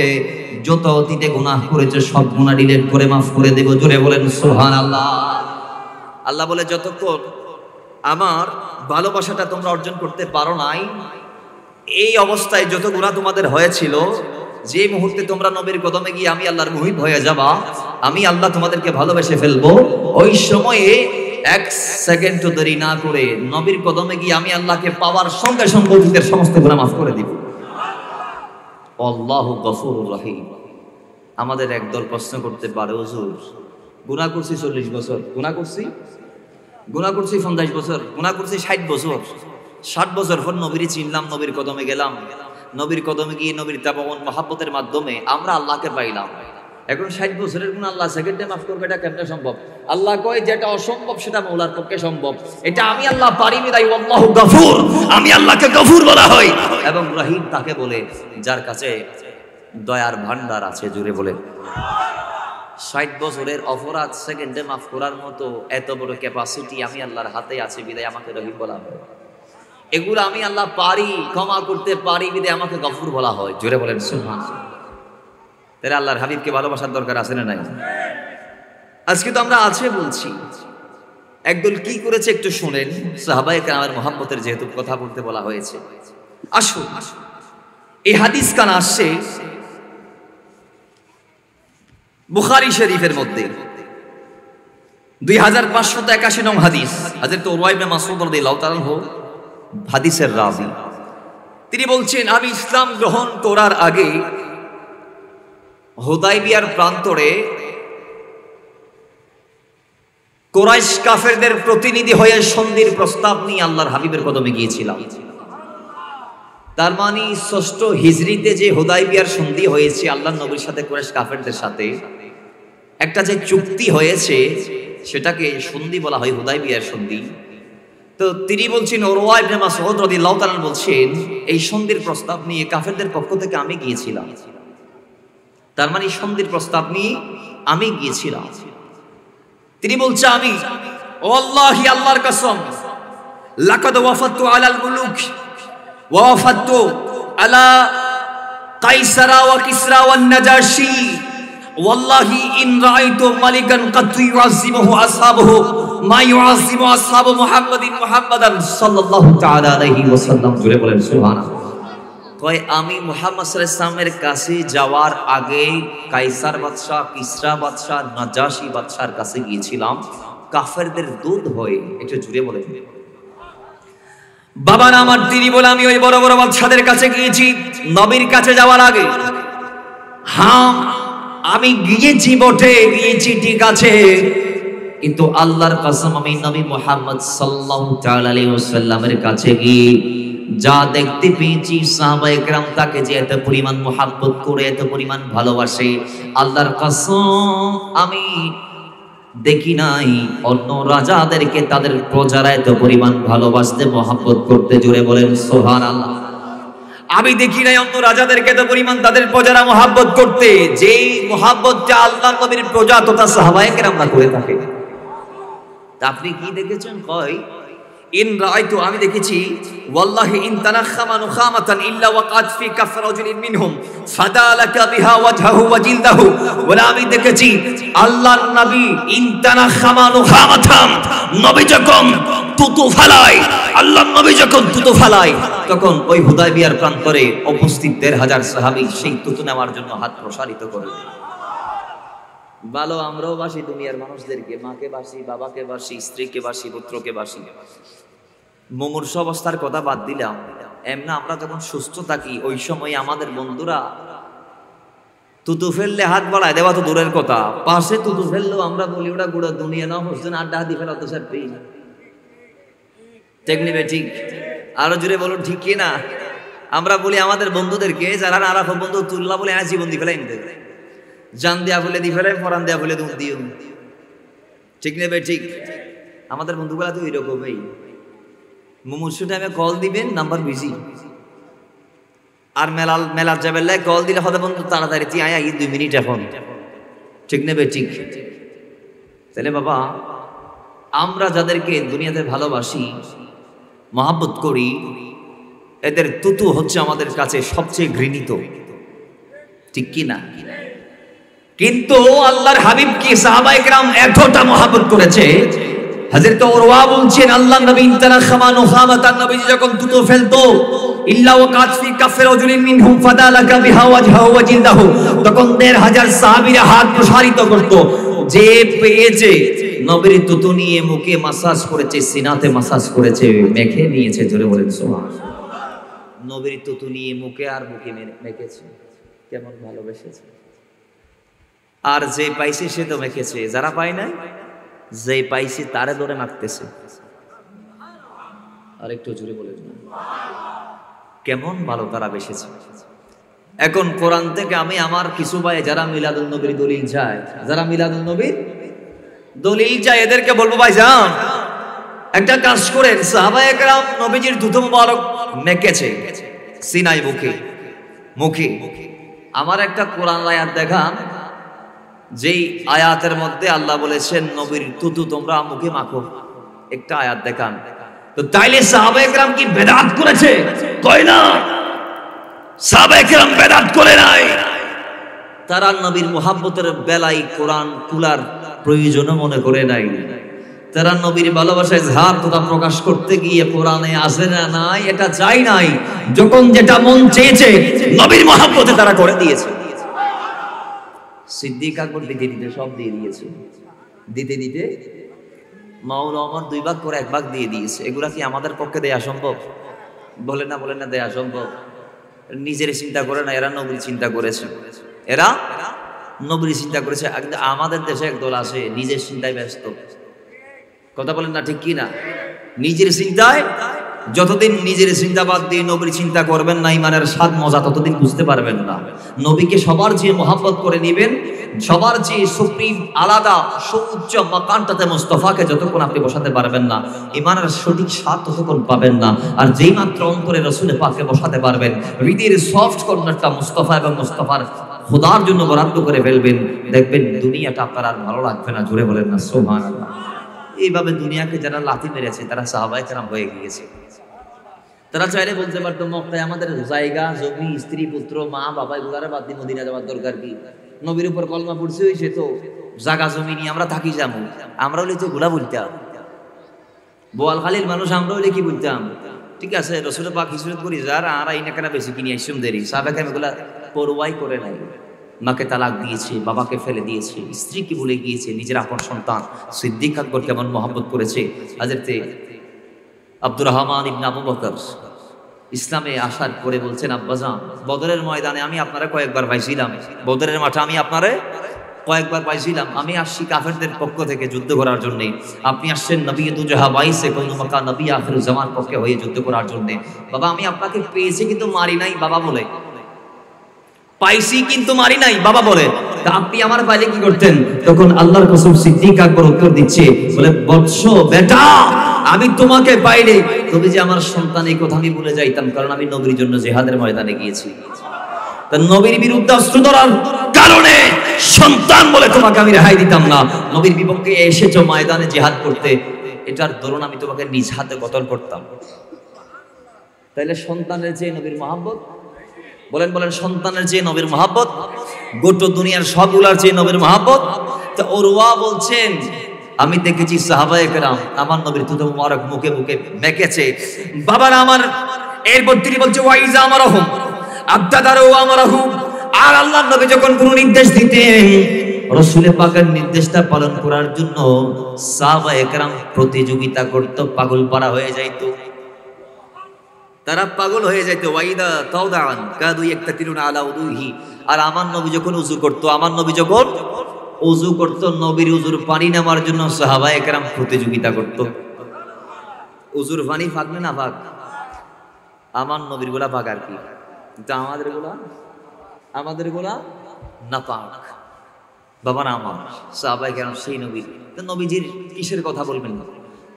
যত অতীতে গুনাহ করেছে সব গুনাহ ডিলিট করে মাফ করে দেব। জোরে বলেন সুবহানাল্লাহ। আল্লাহ বলে যতক্ষণ আমার ভালোবাসাটা তোমরা অর্জন করতে পারো নাই, এই অবস্থায় যত গুনাহ তোমাদের হয়েছিল, যে মুহূর্তে তোমরা নবীর কদমে গিয়ে আমি আল্লাহর মুহিব হয়ে যাবা, আমি আল্লাহ তোমাদেরকে ভালোবেসে ফেলবো, ওই সময়ে 1 সেকেন্ড দেরি না করে নবীর কদমে গিয়ে আমি আল্লাহকে পাওয়ার সঙ্গে সঙ্গে অতীতের সমস্ত গুনাহ মাফ করে দিব। আল্লাহু গফুরুর রহিম। আমাদের একদল প্রশ্ন করতে পারে, হুজুর গুনাহ করছি 40 বছর, গুনাহ করছি 50 বছর, গুনাহ করছি 60 বছর, 60 বছর পর নবীর চিনলাম, নবীর কদমে গেলাম, নবীর কদমে গিয়ে নবীর তাবাউন মহাব্বতের মাধ্যমে আমরা আল্লাহকে পাইলাম। এখন 60 বছরের গুনাহ আল্লাহ সেকেন্ডে মাফ করবে, এটা কেমনে সম্ভব? আল্লাহ কয় যেটা অসম্ভব সেটা মওলার পক্ষে সম্ভব। এটা আমি আল্লাহ পারি বিদায় আল্লাহু গফুর, আমি আল্লাহকে গফুর বলা হয়। এবং রহিম তাকে বলে যার কাছে দয়ার ভান্ডার আছে। জুড়ে বলে 60 বছরের অপরাধ সেকেন্ডে মাফ করার মতো এত বড় ক্যাপাসিটি আমি আল্লাহর হাতে আছে বিদায় আমাকে রহিম বলা হয়। এগুলো আমি আল্লাহ পারি, ক্ষমা করতে পারি বিদায় আমাকে গফুর বলা হয়। জোরে বলেন সুবহানাল্লাহ। তাহলে আল্লাহর হাবিবকে ভালোবাসার দরকার আছে না নাই? আজকে তো আমরা আছে বলছি, একদল কি করেছে একটু শুনেন। সাহাবায়ে কেরামের মহব্বতের যেহেতু কথা বলতে বলা হয়েছে, আসুন এই হাদিস কান আসছে বুখারী শরীফের মধ্যে 2581 নং হাদিস। হযরত উরওয়া ইবনে মাসউদ রাদিয়াল্লাহু তাআলা হাদিসের রাবী, তিনি বলছেন আমি ইসলাম গ্রহণ করার আগে হুদায়বিয়ার প্রান্তরে কুরাইশ কাফেরদের প্রতিনিধি হয়ে সন্ধির প্রস্তাব নিয়ে আল্লাহর হাবিবের কদমে গিয়েছিলাম। তার মানে 6ষ্ঠ হিজরিতে যে হুদায়বিয়ার সন্ধি হয়েছে আল্লাহর নবীর সাথে কুরাইশ কাফেরদের সাথে, একটা যে চুক্তি হয়েছে সেটাকে সন্ধি বলা হয়, হুদায়বিয়ার সন্ধি। তো তিনি বলছেন, উরওয়া ইবনে মাসউদ রাদিয়াল্লাহু তাআলা বলছেন, এই সন্ধির প্রস্তাব নিয়ে কাফেরদের পক্ষ থেকে আমি গিয়েছিলাম। তার মানে সন্ধির প্রস্তাব নিয়ে আমি গিয়েছিলাম। তিনি বলছে, আমি ওয়াল্লাহি আল্লাহর কসম, লাকাদ ওয়াফাতু আলাল মুলুক ওয়া ওয়াফাতু আলা কাইসারা ওয়া কিসরা ওয়ান নাজাশি ওয়াল্লাহি ইন রাআইতু মালিকান কাদ ইউআযিমুহু আসহাবুহু মা ইউআযিমু আসহাবু মুহাম্মাদান সাল্লাল্লাহু তাআলা আলাইহি ওয়াসাল্লাম। জোরে বলেন সুবহানাল্লাহ। কয় আমি মুহাম্মদ সাল্লাল্লাহু আলাইহি ওয়াসাল্লামের কাছে যাওয়ার আগে কাইসার বাদশা, কিসরা বাদশা, নাজাশি বাদশার কাছে গিয়েছিলাম কাফেরদের দূত হয়ে। একটু জুড়ে বলেন। বাবা না আমার, তিনি বলে আমি ওই বড় বড় বাদশাদের কাছে গিয়েছি নবীর কাছে যাওয়ার আগে। হ্যাঁ আমি গিয়েছি বটে, গিয়েছি ঠিক আছে, কিন্তু আল্লাহর কসম আমি নবী মুহাম্মদ সাল্লাল্লাহু তাআলা আলাইহি ওয়াসাল্লামের কাছে গিয়ে যা দেখতে পেয়েছি, সাহাবায়ে কেরাম তাকে যে এত পরিমাণ মুহাব্বত করে, এত পরিমাণ ভালোবাসে, আল্লাহর কসম আমি দেখি নাই অন্য রাজাদেরকে তাদের প্রজারা এত পরিমাণ ভালোবাসতে, মুহাব্বত করতে। জোরে বলেন সুবহানাল্লাহ। আমি দেখি নাই অন্য রাজাদেরকে এত পরিমাণ তাদের প্রজারা মুহাব্বত করতে, যেই মুহাব্বতটা আল্লাহর নবীর প্রজা তথা সাহাবায়ে কেরামরা করে থাকে। তা আপনি কি দেখেছেন? কয় ইন রাআইতু, আমি দেখেছি, ওয়াল্লাহি ইন তানাখামা নুখামাতান ইল্লা ওয়াকাত ফি কাফ রাজুলিন মিনহুম ফাদালাকা বিহা ওয়াজহু ওয়া জিলদাহু। বলে আমি দেখেছি আল্লাহর নবী ইন তানাখামা নুখামাতান, নবী যখন তুতু ফালায়, আল্লাহর নবী যখন তুতু ফালায়, তখন ওই হুদায়বিয়ার প্রান্তরে উপস্থিত ১৫০০ সাহাবী সেই তুতু নেওয়ার জন্য হাত প্রসারিত করে। ভালো, আমরাও বাসি দুনিয়ার মানুষদেরকে, মাকে বাসি, বাবাকে বাসি, স্ত্রীকে বাসি, পুত্রকে বাসি। মুমূর্ষু অবস্থার কথা বাদ দিলাম, এমনি আমরা যখন সুস্থ থাকি ওই সময় আমাদের বন্ধুরা তুতু ফেললে হাত বাড়ায় দেওয়া তো দূরের কথা, পাশে তুতু ফেললেও আমরা বলি ওটা গুড়া দুনিয়া না, হোসেন আড্ডা হাতি ফেলা তো স্যার পেয়ে টেকনিবে। ঠিক, আরো জুড়ে বলুন ঠিক কি না? আমরা বলি আমাদের বন্ধুদেরকে, যারা না রাখো বন্ধু তুল্লা বলে জীবন দি ফেলাই নিতে, জান দেয়া বলে দি ফেলে, পরান দেয়া বলে দিও। ঠিক নেবে? ঠিক। আমাদের বন্ধুগুলা তো এইরকমই, মুমূর্ষু টাইমে কল দিবেন, নাম্বার বিজি, আর মেলার যাবেন কল দিলে হতে বন্ধু তাড়াতাড়ি তুই আয় 2 মিনিট এখন। ঠিক নেবে? ঠিক। তাহলে বাবা, আমরা যাদেরকে দুনিয়াতে ভালোবাসি, মহাব্বত করি, এদের তুতু হচ্ছে আমাদের কাছে সবচেয়ে ঘৃণিত। ঠিক কি না? কিন্তু আল্লাহর হাবিবকে সাহাবায়ে কেরাম এতটা মহব্বত করেছে, হযরত উরওয়া বলছেন আল্লাহর নবী তানাখামা নুখামাতান, নবী যখন তুতু ফেলতো ইল্লা ওয়াকাত ফি কাফি রাজুলিন মিনহুম ফাদালাকা বিহা ওয়াজহু ওয়া জিলদাহু, তখন ১৫০০ সাহাবীরা হাত প্রসারিত করত। যে পেয়েছে নবীর তুতু নিয়ে মুখে মাসাজ করেছে, সিনাতে মাসাজ করেছে, মেখে নিয়েছে। জোরে বলেন সুবহানাল্লাহ। নবীর তুতু নিয়ে মুখে আর মুখে মেখেছে, কেমন ভালোবেসেছে। আর যে পাইছে সে তো মেখেছে, যারা পায় নাই, যে পাইছে তারে ধরে মাখতেছে। আর একটু জোরে বলে কেমন ভালো তারা বেসেছে। এখন কোরআন থেকে আমি আমার কিছু ভাই যারা মিলাদুন নবীর দলিল যায়, যারা মিলাদুন নবীর দলিল যায়, এদেরকে বলবো ভাই যান একটা কাজ করেন, সাহাবায়ে কেরাম নবীজির দুধ মুবারক মেখেছে সিনাই মুখে। আমার একটা কোরআন আয়াত দেখান যেই আয়াতের মধ্যে আল্লাহ বলেছেন নবীর তুতু তোমরা মুখে মাখো, একটা আয়াত দেখান। তো তাইলে সাহাবায়ে কেরাম কি বেদাত করেছে? কয় না, সাহাবায়ে কেরাম বেদাত করে নাই। তারা নবীর মুহাব্বতের বেলায় কোরআন কুলার প্রয়োজনও মনে করে নাই। তারা নবীর ভালোবাসায় ঝাড় তোতা প্রকাশ করতে গিয়ে কোরআনে আসে না নাই, এটা চাই নাই। যখন যেটা মন চেয়েছে নবীর মুহাব্বতে তারা করে দিয়েছে। সিদ্দিক আকবর দিতে সব দিয়ে দিয়েছে, দিতে মাওলা ওমর 2 ভাগ করে 1 ভাগ দিয়ে দিয়েছে। এগুলা কি আমাদের পক্ষে দেয়া সম্ভব? বলে না দেয়া সম্ভব? নিজের চিন্তা করে না, এরা নবীর চিন্তা করেছে। এরা নবীর চিন্তা করেছে। আমাদের দেশে একদল আছে নিজের চিন্তায় ব্যস্ত, কথা বলেন না ঠিক কি না? নিজের চিন্তায় যতদিন নিজের চিন্তাবাদ দিয়ে নবীর চিন্তা করবেন না, ইমানের স্বাদ মজা ততদিন বুঝতে পারবেন না। নবীকে সবার চেয়ে মহব্বত করে নেবেন, সবার চেয়ে সুপ্রিম আলাদা সুউচ্চ মাকানটাতে মুস্তাফাকে যতক্ষণ আপনি বসাতে পারবেন না, ইমানের সঠিক স্বাদ ততক্ষণ পাবেন না। আর যেই মাত্র অন্তরে রাসূলের পাককে বসাতে পারবেন, হৃদয়ের সফট কর্নারটা মুস্তাফা এবং মুস্তাফার খোদার জন্য বরাদ্দ করে ফেলবেন, দেখবেন দুনিয়াটা আপনার আর ভালো লাগবে না। জোরে বলেন না সুবহানাল্লাহ। এইভাবে দুনিয়াকে যারা লাথি মেরেছে তারা সাহাবায়ে কেরাম হয়ে গিয়েছে। তারা চাইলে বলতে পারতো মক্কায় আমাদের জায়গা জমি স্ত্রী পুত্র মা বাবা এগুলার বাদ দিয়ে মদিনা যাওয়ার দরকার কি? নবীর উপর কলমা পড়ছে হইছে তো জায়গা জমি নিয়ে আমরা থাকি যাবো। আমরা হলে তো গুলা বলতাম, বোয়ালখালীর মানুষ আমরা হলে কি বলতাম? ঠিক আছে রাসূলের পাক হিজরত করি যার আর আইনা কেনা বেশি কিনে আইসুম দেরি। সাহাবায়ে কেরাম এগুলা পরোয়াই করে নাই। মাকে তালাক দিয়েছে, বাবাকে ফেলে দিয়েছে, স্ত্রীকে ভুলে গিয়েছে, নিজের আপন সন্তান সিদ্দিক আকবর কেমন মহব্বত করেছে। হযরতে আব্দুর রহমান ইবনে আবু বকর ইসলামে আসার পরে বলছেন, আব্বাজান বদরের ময়দানে আমি আপনারা কয়েকবার পাইছিলাম, বদরের মাঠে আমি আপনারে কয়েকবার পাইছিলাম। আমি আসছি কাফেরদের পক্ষ থেকে যুদ্ধ করার জন্য, আপনি আসছেন নবী দুজাহা বাইসে কোন মাকা নবী আখিরুজ জামান পক্ষে হয়ে যুদ্ধ করার জন্য। বাবা আমি আপনাকে পেয়েছি কিন্তু মারি নাই বাবা বলে, পাইছি কিন্তু মারি নাই বাবা বলে, তা আপনি আমার পাইলে কি করতেন? তখন আল্লাহর কসম সিদ্দিক আকবর উত্তর দিচ্ছে, বলে বৎস বেটা আমি তোমাকে পাইলে তবে যে আমার সন্তান, এই কথা আমি ভুলে যাইতাম, কারণ আমি নবীর জন্য জিহাদের ময়দানে গিয়েছি। তা নবীর বিরুদ্ধে অস্ত্র ধরার কারণে সন্তান বলে তোমাকে আমি রেহাই দিতাম না। নবীর বিপক্ষে এসেছো ময়দানে জিহাদ করতে, এটার দরুন আমি তোমাকে নিজ হাতে কতল করতাম। তাইলে সন্তানের চেয়ে নবীর মহব্বত, বলেন বলেন সন্তানের চেয়ে নবীর মহব্বত, গোটা দুনিয়ার সবগুলার চেয়ে নবীর মহব্বত। তা ওরওয়া বলছেন, আমি দেখেছি সাহাবায়ে কেরাম আমার নবীর থুতু মুবারক মুখে মুখে মেখেছে বাবার আমার। এরপর তিনি বলছে ওয়াইজা আমারহুম আবদাদারু আমারহুম। আর আল্লাহর নবী যখন কোনো নির্দেশ দিতেন, রাসূলের পাকের নির্দেশটা পালন করার জন্য সাহাবায়ে কেরাম প্রতিযোগিতা করত, পাগল পারা হয়ে যাইতো, তারা পাগল হয়ে যাইতো। ওয়াইদা তাওদান কাদু ইয়াকতাতিলুনা আলা উদুহি। আর আমার নবী যখন ওযু করত, আমার নবী যখন ওযু করত, নবীর ওযুর পানি নেওয়ার জন্য সাহাবায়ে কেরাম প্রতিযোগিতা করত। ওযুর পানি পাক না পাক? আমার নবীর গোলা পাক আর কি, কিন্তু আমাদের গোলা না পাক। বাবা না আমার সাহাবায়ে কেরাম সেই নবীর, তো নবীজির কিসের কথা বলবেন?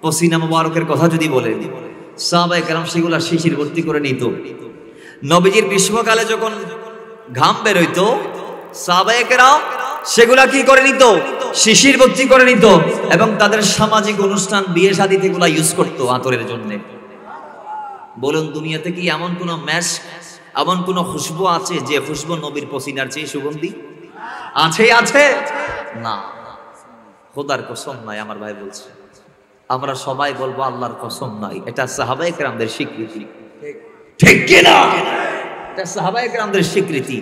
পসিনা মুবারকের কথা যদি বলেন, সাহাবায়ে কেরাম সেগুলা শিশির ভর্তি করে নিত। নবীজির গ্রীষ্মকালে যখন ঘাম বের হইতো, সাহাবায়ে কেরাম সেগুলা কি করে নিত? শিশির ভর্তি করে নিত, এবং তাদের সামাজিক অনুষ্ঠান বিয়ে শাদীতে এগুলা ইউজ করতো আতরের জন্য। বলুন দুনিয়াতে কি এমন কোন ম্যাশ, এমন কোন খুশবু আছে যে খুশবু নবীর পসিনার চেয়ে সুগন্ধি? আছে আছে না, খোদার কসম নাই। আমার ভাই বলছে, আমরা সবাই বলবো আল্লাহর কসম নাই। এটা সাহাবায়ে কেরামদের স্বীকৃতি, ঠিক কি না? এটা সাহাবায়ে কেরামদের স্বীকৃতি।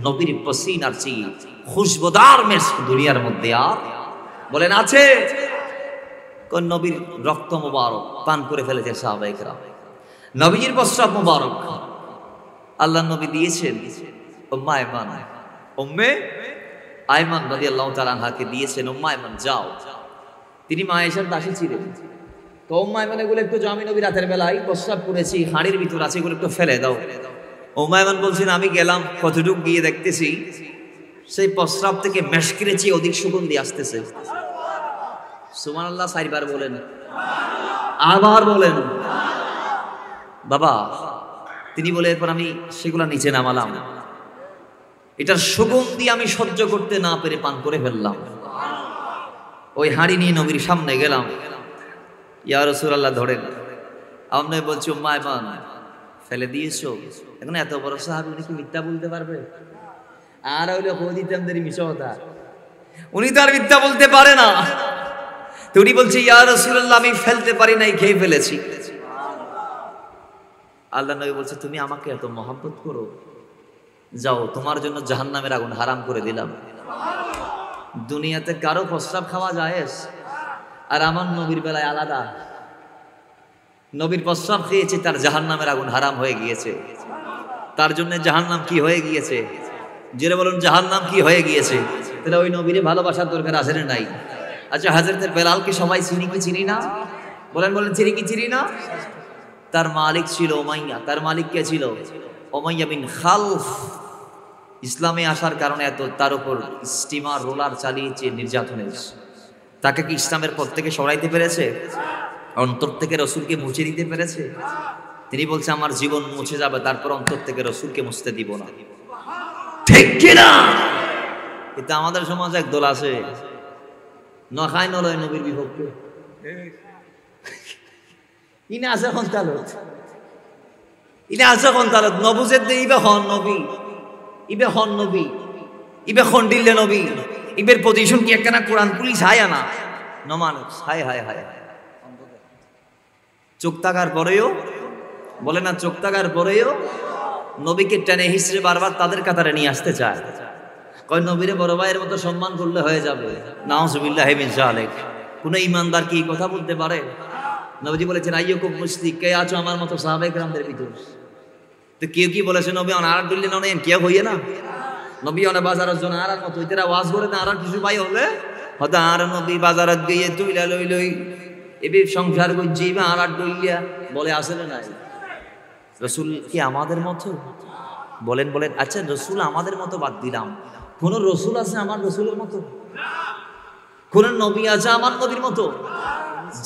নবীর পসিনার চেয়ে খুশবুদার মিস্ক দুনিয়ার মধ্যে আর বলেন আছে? কোন নবীর রক্ত মুবারক পান করে ফেলেছে সাহাবায়ে কেরাম, নবীজির প্রস্রাব মুবারক আল্লাহর নবী দিয়েছেন উম্মে আয়মান, উম্মে আয়মান রাদিয়াল্লাহু তাআলা আনহাকে দিয়েছেন। উম্মে আয়মান যাও, তিনি মা আয়েশার দাসী ছিলেন। তো উম্মে আয়মান এগুলো একটু জামি নবী রাতের বেলায় প্রস্রাব করেছি, হাড়ির ভিতর আছে, এগুলো একটু ফেলে দাও। উম্মে আয়মান বলছেন, আমি গেলাম, কতটুক গিয়ে দেখতেছি সেই প্রস্রাব থেকে মেশকের চেয়ে অধিক সুগন্ধি আসতেছে। সুবহানাল্লাহ 4 বার বলেন, আবার বলেন। বাবা তিনি বলে এরপর আমি সেগুলা নিচে নামালাম, এটার সুগন্ধি আমি সহ্য করতে না পেরে পান করে ফেললাম। ওই হাঁড়ি নিয়ে নবীর সামনে গেলাম, ইয়া রাসূলুল্লাহ ধরেন। আমি বলছি উম্মে আয়মান ফেলে দিয়েছো? এখন এত বড় সাহাবী, উনি কি মিথ্যা বলতে পারবে? আর হইলে হদিতামদের মিছা কথা, উনি তো আর মিথ্যা বলতে পারে না। তো উনি বলছে ইয়া রাসূলুল্লাহ আমি ফেলতে পারি নাই, খেয়ে ফেলেছি। আল্লাহ নবী বলছে, তুমি আমাকে এত মহব্বত করো, যাও তোমার জন্য জাহান্নামের আগুন হারাম করে দিলাম। দুনিয়াতে কারো প্রস্রাব খাওয়া জায়েজ, আর আমার নবীর বেলায় আলাদা। নবীর প্রস্রাব খেয়েছে, তার জাহান্নামের আগুন হারাম হয়ে গিয়েছে। তার জন্য জাহান্নাম কি হয়ে গিয়েছে? জেরে বলুন জাহান্নাম কি হয়ে গিয়েছে? তাহলে ওই নবীরে ভালোবাসার দরকার আছে না নাই? আচ্ছা হযরত বেলালকে সবাই চিনি কি চিনি না? বলেন বলেন চিনি কি চিনি না? তার মালিক ছিল উমাইয়া। তার মালিক কে ছিল? উমাইয়া বিন খালফ। ইসলামে আসার কারণে এত তার উপর স্টিমার রোলার চালিয়েছে, নির্যাতনের। তাকে কি ইসলামের পথ থেকে সরাইতে পেরেছে? অন্তর থেকে রসুলকে মুছে দিতে পেরেছে? তিনি বলছে আমার জীবন মুছে যাবে, তারপর অন্তর থেকে রসুলকে মুছতে দিব না। ঠিক কিনা? কিন্তু আমাদের সমাজে একদল আছে, নখাই নলয় নবীর বিপক্ষে। ইনে আছে সন্তালত, ইনে আছে সন্তালত নবুজের দে ইবে হন নবী, ইবে হন নবী, ইবে খন দিলে নবী, ইবের পজিশন কি একখানা কোরআন পুলিশ হায় না নমানুষ। হায় হায় হায়, চোখ থাকার পরেও বলে না, চোখ থাকার পরেও নবীকে টেনে হিসেবে বারবার তাদের কাতারে নিয়ে আসতে চায়। কয় নবীরে বড় ভাইয়ের মতো সম্মান করলে হয়ে যাবে। নাউজুবিল্লাহি মিন যালিক। কোন ইমানদার কি কথা বলতে পারে? নবীজি বলেছেন আইয়ুকুম মুশরিক, কে আছো আমার মতো সাহাবায়ে কেরামদের ভিতর? তো কেউ কি বলেছে নবী আর দিল্লি নয় কেউ হইয়ে না, নবী অনেক বাজারের জন্য আর মতো ইতারা ওয়াজ করে না, আর কিছু পাই হলে হয়তো আর নবী বাজারত গিয়ে তুইলা লই লই এবে সংসার করছি বা আর ডইয়া বলে আসলে নাই। রসুল কি আমাদের মতো? বলেন বলেন। আচ্ছা রসুল আমাদের মতো বাদ দিলাম, কোন রসুল আছে আমার রসুলের মতো? কোন নবী আছে আমার নবীর মতো?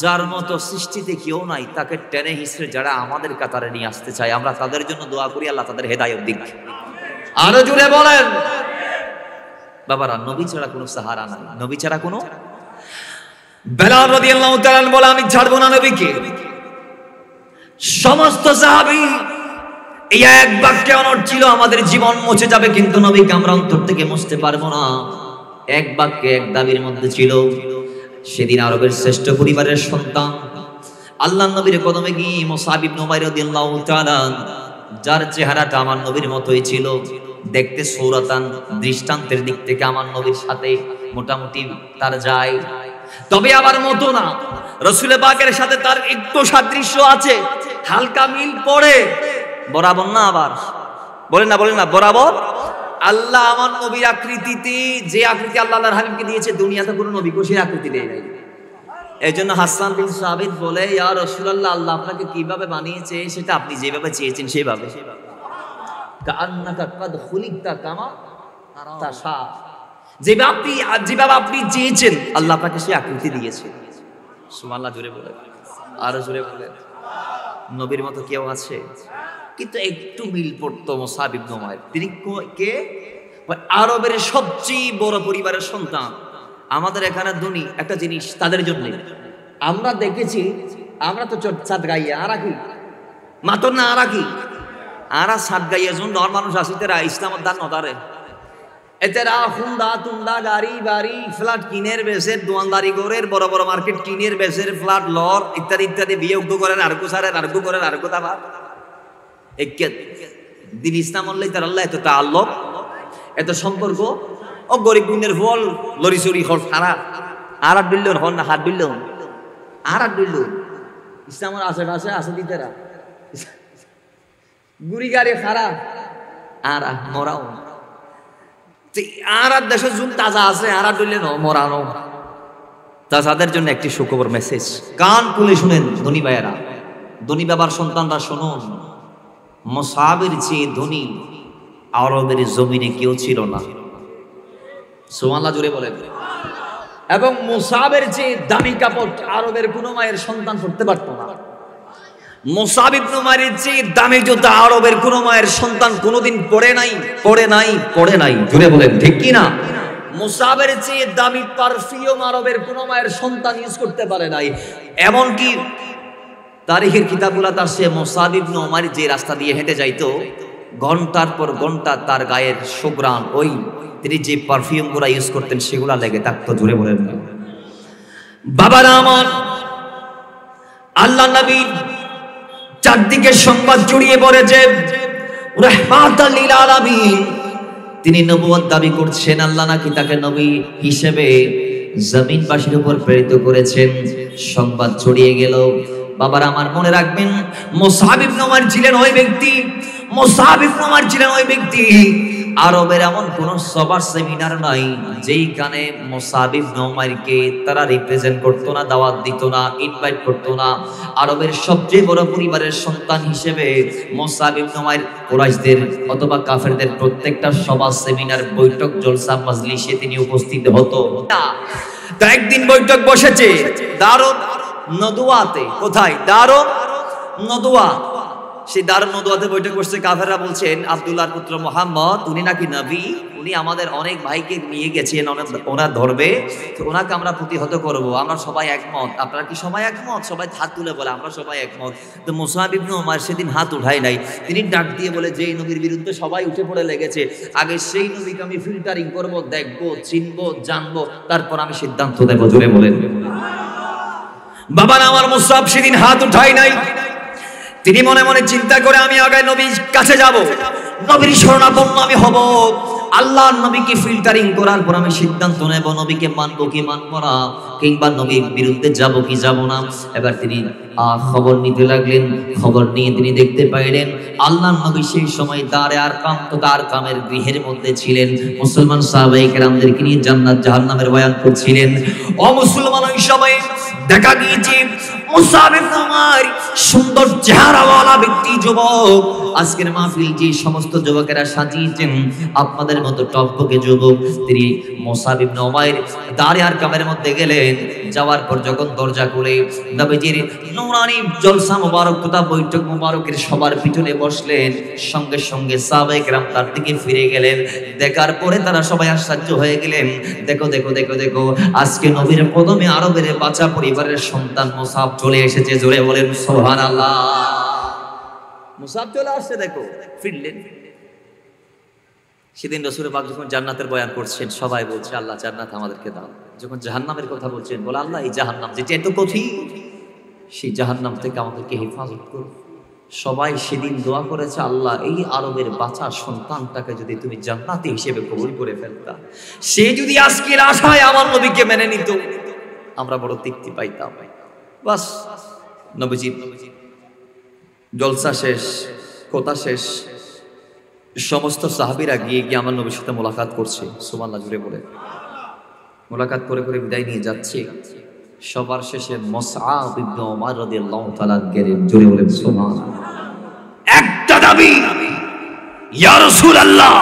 যার মতো সৃষ্টিতে কেউ নাই, তাকে টেনে হিসেবে যারা আমাদের কাতারে নিয়ে আসতে চায়, আমরা তাদের জন্য দোয়া করি আল্লাহ তাদের হেদায়েত দিক। আরো জুড়ে বলেন বাবারা, নবী ছাড়া কোনো সাহারা নাই, নবী ছাড়া কোনো। বেলাল রাদিয়াল্লাহু তাআলা বলে আমি ছাড়বো না নবীকে। সমস্ত সাহাবী এই এক বাক্যে অনড় ছিল, আমাদের জীবন মুছে যাবে কিন্তু নবীকে আমরা অন্তর থেকে মুছতে পারবো না। এক বাক্যে এক দাবির মধ্যে ছিল। সেদিন আরবের শ্রেষ্ঠ পরিবারের সন্তান আল্লাহর নবীর কদমে গিয়ে মুসআব ইবনে উমাইর রাদিয়াল্লাহু তাআলা, যার চেহারাটা আমার নবীর মতোই ছিল, দেখতে সৌরাতান, দৃষ্টান্তের দিক থেকে আমার নবীর সাথে মোটামুটি তার যায়, তবে আবার মতো না। রাসূল পাকের সাথে তার একটু সাদৃশ্য আছে, হালকা মিল পড়ে, বরাবর না। আবার বলেন না, বলেন না, বরাবর। আল্লাহ আমার নবীর আকৃতিতে যে আকৃতি আল্লাহ আল্লাহর হাবিবকে দিয়েছে, দুনিয়াতে কোনো নবীকে সেই আকৃতি দেয় নাই। এজন্য হাসান বিন সাবিত বলে, ইয়া রাসূলুল্লাহ, আল্লাহ আপনাকে কিভাবে বানিয়েছে সেটা আপনি যেভাবে চেয়েছেন সেভাবে। কাআন্নাকা কাদ খুলিকতা কামা তাশা, যেভাবে আপনি চেয়েছেন আল্লাহ আপনাকে সেই আকৃতি দিয়েছে। সুবহানাল্লাহ জোরে বলে, আরো জোরে বলে। নবীর মতো কেউ আছে? কিন্তু একটু মিল পড়তো মুসআব ইবনে উমাইর। তিনি কে? আরবের সবচেয়ে বড় পরিবারের সন্তান। আমাদের এখানে ধনী একটা জিনিস তাদের জন্য আমরা দেখেছি, আমরা তো চাঁদ গাইয়া আর কি মাতর না, আর কি আর সাত গাইয়া জন নর মানুষ আসি, তারা ইসলামের দান নদারে এতেরা হুন্ডা তুন্ডা গাড়ি বাড়ি ফ্ল্যাট কিনের বেসের দোয়ানদারি করে, বড় বড় মার্কেট কিনের বেসের ফ্ল্যাট লর ইত্যাদি ইত্যাদি বিয়ে উগ্র করেন, আরগু সারেন, আরগু করেন, আরগু দাবার দিন ইসলাম আল্লাহ তার আল্লাহ এত তাআল্লুক, এত সম্পর্ক। ও গরিব গুণের ফল লরি চুরি হল সারা আর আট বিল্লন হল না, হাত বিল্লন আর আট বিল্লন ইসলামের আশেপাশে আছে দিতেরা গুড়ি গাড়ি খারা আর মরাও আর দেশের জুন তাজা আছে আর আট বিল্লন মরানো। তাদের জন্য একটি সুখবর মেসেজ, কান খুলে শুনেন ধনী ভাইয়েরা, ধনী বাবার সন্তানরা শুনুন। মুসআবের চেয়ে ধনী আরবের জমিনে কেউ ছিল না। সুবহানাল্লাহ জোরে বলেন। এবং মুসআবের চেয়ে দামি কাপড় আরবের কোনো মায়ের সন্তান পরতে পারত না। মুসআব ইবনে উমাইরের চেয়ে দামি জুতা আরবের কোনো মায়ের সন্তান কোনোদিন পরে নাই, পরে নাই, পরে নাই। জোরে বলেন ঠিক কি না? মুসআবের চেয়ে দামি পারফিউম আরবের কোনো মায়ের সন্তান ইউজ করতে পারে নাই। এমনকি তারিখের কিতাবগুলোতে আসছে মুসআব ইবনে উমাইর যে রাস্তা দিয়ে হেঁটে যাইতো, ঘন্টার পর ঘন্টা তার গায়ের সুঘ্রাণ, ওই তিনি যে পারফিউম গুলা ইউজ করতেন সেগুলা লেগে থাকতো। জোরে বলেন না। বাবারা আমার, আল্লাহ নবী চারদিকে সংবাদ ছড়িয়ে পড়েছে, রাহমাতাল লিল আলামিন তিনি নবুয়ত দাবি করছেন, আল্লাহ নাকি তাকে নবী হিসেবে জমিনবাসীর উপর প্রেরিত করেছেন। সংবাদ ছড়িয়ে গেল। বাবারা আমার, মনে রাখবেন মুসআব ইবনে উমাইর ছিলেন ওই ব্যক্তি, মুসআব ইবনে উমাইর ছিলেন ওই ব্যক্তি আরবের এমন কোন সবার সেমিনার নাই যেইখানে মুসআব ইবনে উমাইরকে তারা রিপ্রেজেন্ট করতো না, দাওয়াত দিত না, ইনভাইট করতো না। আরবের সবচেয়ে বড় পরিবারের সন্তান হিসেবে মুসআব ইবনে উমাইর কুরাইশদের অথবা কাফেরদের প্রত্যেকটা সভা, সেমিনার, বৈঠক, জলসা, মাজলিসে তিনি উপস্থিত হতো। তো একদিন বৈঠক বসেছে দারুন নদওয়াতে। কোথায়? দারুন নদওয়া। সেই দারুন নদওয়াতে বৈঠক বসছে। কাফেররা বলছেন আব্দুল্লাহর পুত্র মুহাম্মদ উনি নাকি নবী, উনি আমাদের অনেক ভাইকে নিয়ে গেছেন ওনার ধরবে, তো ওনাকে আমরা প্রতিহত করব। আমরা সবাই একমত। আপনারা কি সবাই একমত? সবাই হাত তুলে বলে আমরা সবাই একমত। তো মুসআব ইবনে উমাইর সেদিন হাত উঠায় নাই। তিনি ডাক দিয়ে বলে, যেই নবীর বিরুদ্ধে সবাই উঠে পড়ে লেগেছে, আগে সেই নবীকে আমি ফিল্টারিং করব, দেখব, চিনব, জানবো, তারপর আমি সিদ্ধান্ত দেব। জোরে বলেন বাবা না, আমার মুসআব সেদিন হাত উঠায় নাই। তিনি মনে মনে চিন্তা করে, আমি আগে নবীর কাছে যাব, নবীর শরণাপন্ন আমি হব, আল্লাহর নবীকে ফিল্টারিং করার পর আমি সিদ্ধান্ত নেব নবীকে মানবো কি মানবো না, কিংবা নবীর বিরুদ্ধে যাব কি যাব না। এবার তিনি খবর নিতে লাগলেন। খবর নিয়ে তিনি দেখতে পাইলেন আল্লাহর নবী সেই সময় দারে আরকাম, তো আরকামের গৃহের মধ্যে ছিলেন। মুসলমান সাহাবায়ে কেরামদেরকে নিয়ে জান্নাত জাহান্নামের বয়ান করছিলেন। ও মুসলমান, ওই সময় দেখা গিয়েছে মুসআব ইবনে উমাইর সুন্দর চেহারাওয়ালা ব্যক্তি, যুবক। আজকের মাহফিল যে সমস্ত যুবকেরা সাজিয়েছেন আপনাদের মতো টকবকে যুবক, তিনি মুসআব ইবনে উমাইর দারে আরকামের মধ্যে গেলেন। যাওয়ার পর যখন দরজা খুলে নবীজির নূরানি জলসা মোবারক তথা বৈঠক মোবারকের সবার পিছনে বসলেন, সঙ্গে সঙ্গে সাহাবায়ে কেরাম তার দিকে ফিরে গেলেন। দেখার পরে তারা সবাই আশ্চর্য হয়ে গেলেন। দেখো দেখো দেখো দেখো, আজকে নবীর প্রথমে আরবের বাঁচা পরিবারের সন্তান মুসআব চলে এসেছে। জোরে বলেন সুবহানাল্লাহ। মুসআব চলে আসছে, দেখো ফিরলেন। সেদিন রাসূল পাক যখন জান্নাতের বয়ান করছেন, সবাই বলছে আল্লাহ জান্নাত আমাদেরকে দাও। যখন জাহান্নামের কথা বলছেন, বলে আল্লাহ এই জাহান্নাম যেটা এত কঠিন, সেই জাহান্নাম থেকে আমাদেরকে হেফাজত করো। সবাই সেদিন দোয়া করেছে, আল্লাহ এই আরবের বাঁচা সন্তানটাকে যদি তুমি জান্নাতি হিসেবে কবুল করে ফেলতা, সে যদি আজকের আশায় আমার নবীকে মেনে নিত, আমরা বড় তৃপ্তি পাইতাম। বাস নবীজি জলসা শেষ, কথা শেষ, সমস্ত সাহাবীরা গিয়ে গিয়ে আমার নবীর সাথে মোলাকাত করছে। সুবহানাল্লাহ জুড়ে বলে মোলাকাত করে করে বিদায় নিয়ে যাচ্ছে। সবার শেষে মুসআব ইবনে উমাইর রাদিয়াল্লাহু তাআলা গেলেন। জুড়ে বলেন সুবহানাল্লাহ। একটা দাবি, ইয়া রাসূলুল্লাহ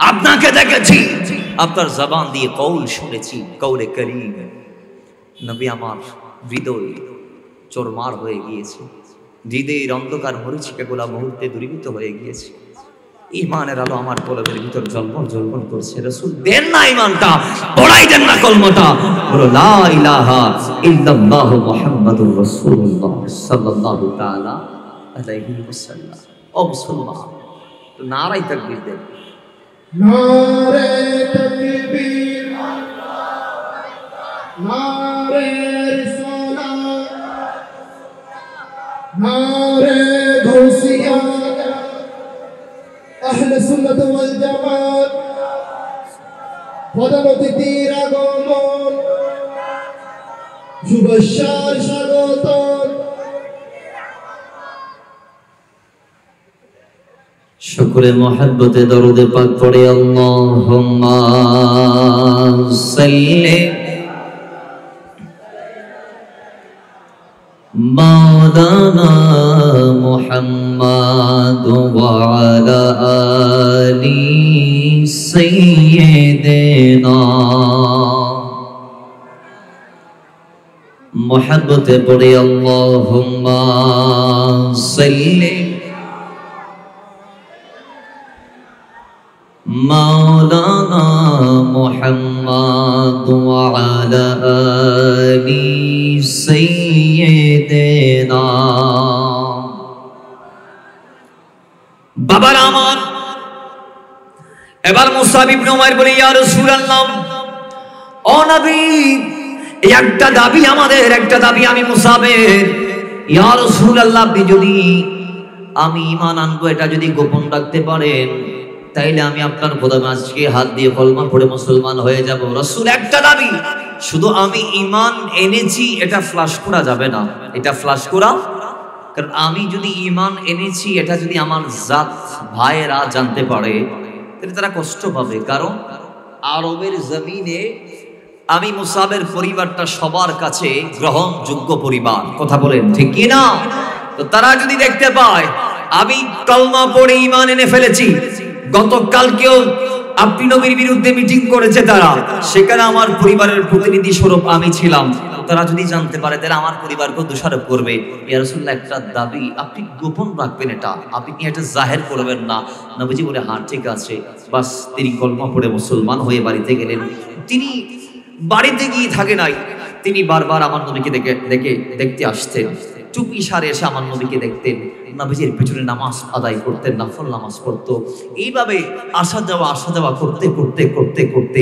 আপনাকে দেখেছি, আপনার জবান দিয়ে কওল শুনেছি, কওলে কারীম। নবী আমার হৃদয় চোরমার হয়ে গিয়েছে, হৃদয়ের অন্ধকার মরিচিকাগুলা মুহূর্তে দূরীভূত হয়ে গিয়েছে। ঈমানের আলো আমার কলবের ভিতর ঝলমল ঝলমল করছে। রাসূল দেন না ঈমানটা, পড়াই দেন না কলমাটা, বলো লা ইলাহা ইল্লাল্লাহু মুহাম্মাদুর রাসূলুল্লাহ সাল্লাল্লাহু তাআলা আলাইহি ওয়াসাল্লাম। ও মুসলমান, তো নারায়ে তাকবীর দেন, নারে তাকবীর, নারে রিসালাত, নারে গাউসিয়া, আহলে সুন্নাত ওয়াল জামাত, পদাবতীর আগমন, শুভেচ্ছা স্বাগতম। শুকরে মোহাব্বতে দরুদে পাক পড়ে আল্লাহুম্মা সাল্লি মাওলানা মুহাম্মাদ ওয়া আলা আলি সাইয়্যিদিনা। মোহাব্বতে পড়ে আল্লাহুম্মা সাল্লি মাওলানা মুহাম্মাদ ওয়া আলা আলি সাইয়্যিদিনা। বাবার আমার, এবার মুসআব ইবনে উমাইর বলে, ইয়া রাসূলুল্লাহ, ও নবী, এই একটা দাবি আমাদের, একটা দাবি আমি মুসআবের। ইয়া রাসূলুল্লাহ, আপনি যদি আমি ঈমান আনবো এটা যদি গোপন রাখতে পারেন, তাইলে আমি আপনার কদমে আজকে হাত দিয়ে কলমা পড়ে মুসলমান হয়ে যাব। রাসূল একটা দাবি, শুধু আমি ঈমান এনেছি এটা ফ্লাশ করা যাবে না, এটা ফ্লাশ করা, কারণ আমি যদি ঈমান এনেছি এটা যদি আমার জাত ভাইয়েরা জানতে পারে, তাহলে তারা কষ্ট পাবে। কারণ আরবের জমিনে আমি মুসাবের পরিবারটা সবার কাছে গ্রহণযোগ্য পরিবার। কথা বলেন ঠিক কি না? তো তারা যদি দেখতে পায় আমি কালমা পড়ে ঈমান এনে ফেলেছি, গতকালকেও আপনি নবীর বিরুদ্ধে মিটিং করেছে তারা, সেখানে আমার পরিবারের প্রতিনিধি স্বরূপ আমি ছিলাম, তারা যদি জানতে পারে তাহলে আমার পরিবারকে দোষারোপ করবে। ইয়া রাসূলুল্লাহ, একটা দাবি আপনি গোপন রাখবেন, আপনি এটা জাহের করবেন না। নবীজি বলে হ্যাঁ ঠিক আছে। বাস তিনি কলমা পড়ে মুসলমান হয়ে বাড়িতে গেলেন। তিনি বাড়িতে গিয়ে থাকে নাই, তিনি বারবার আমার নবীকে দেখতে আসতেন। চুপি সারে এসে আমার নবীকে দেখতেন, নবীজির পেছনে নামাজ আদায় করতেন, নফল নামাজ পড়তো। এইভাবে আসা যাওয়া করতে করতে করতে করতে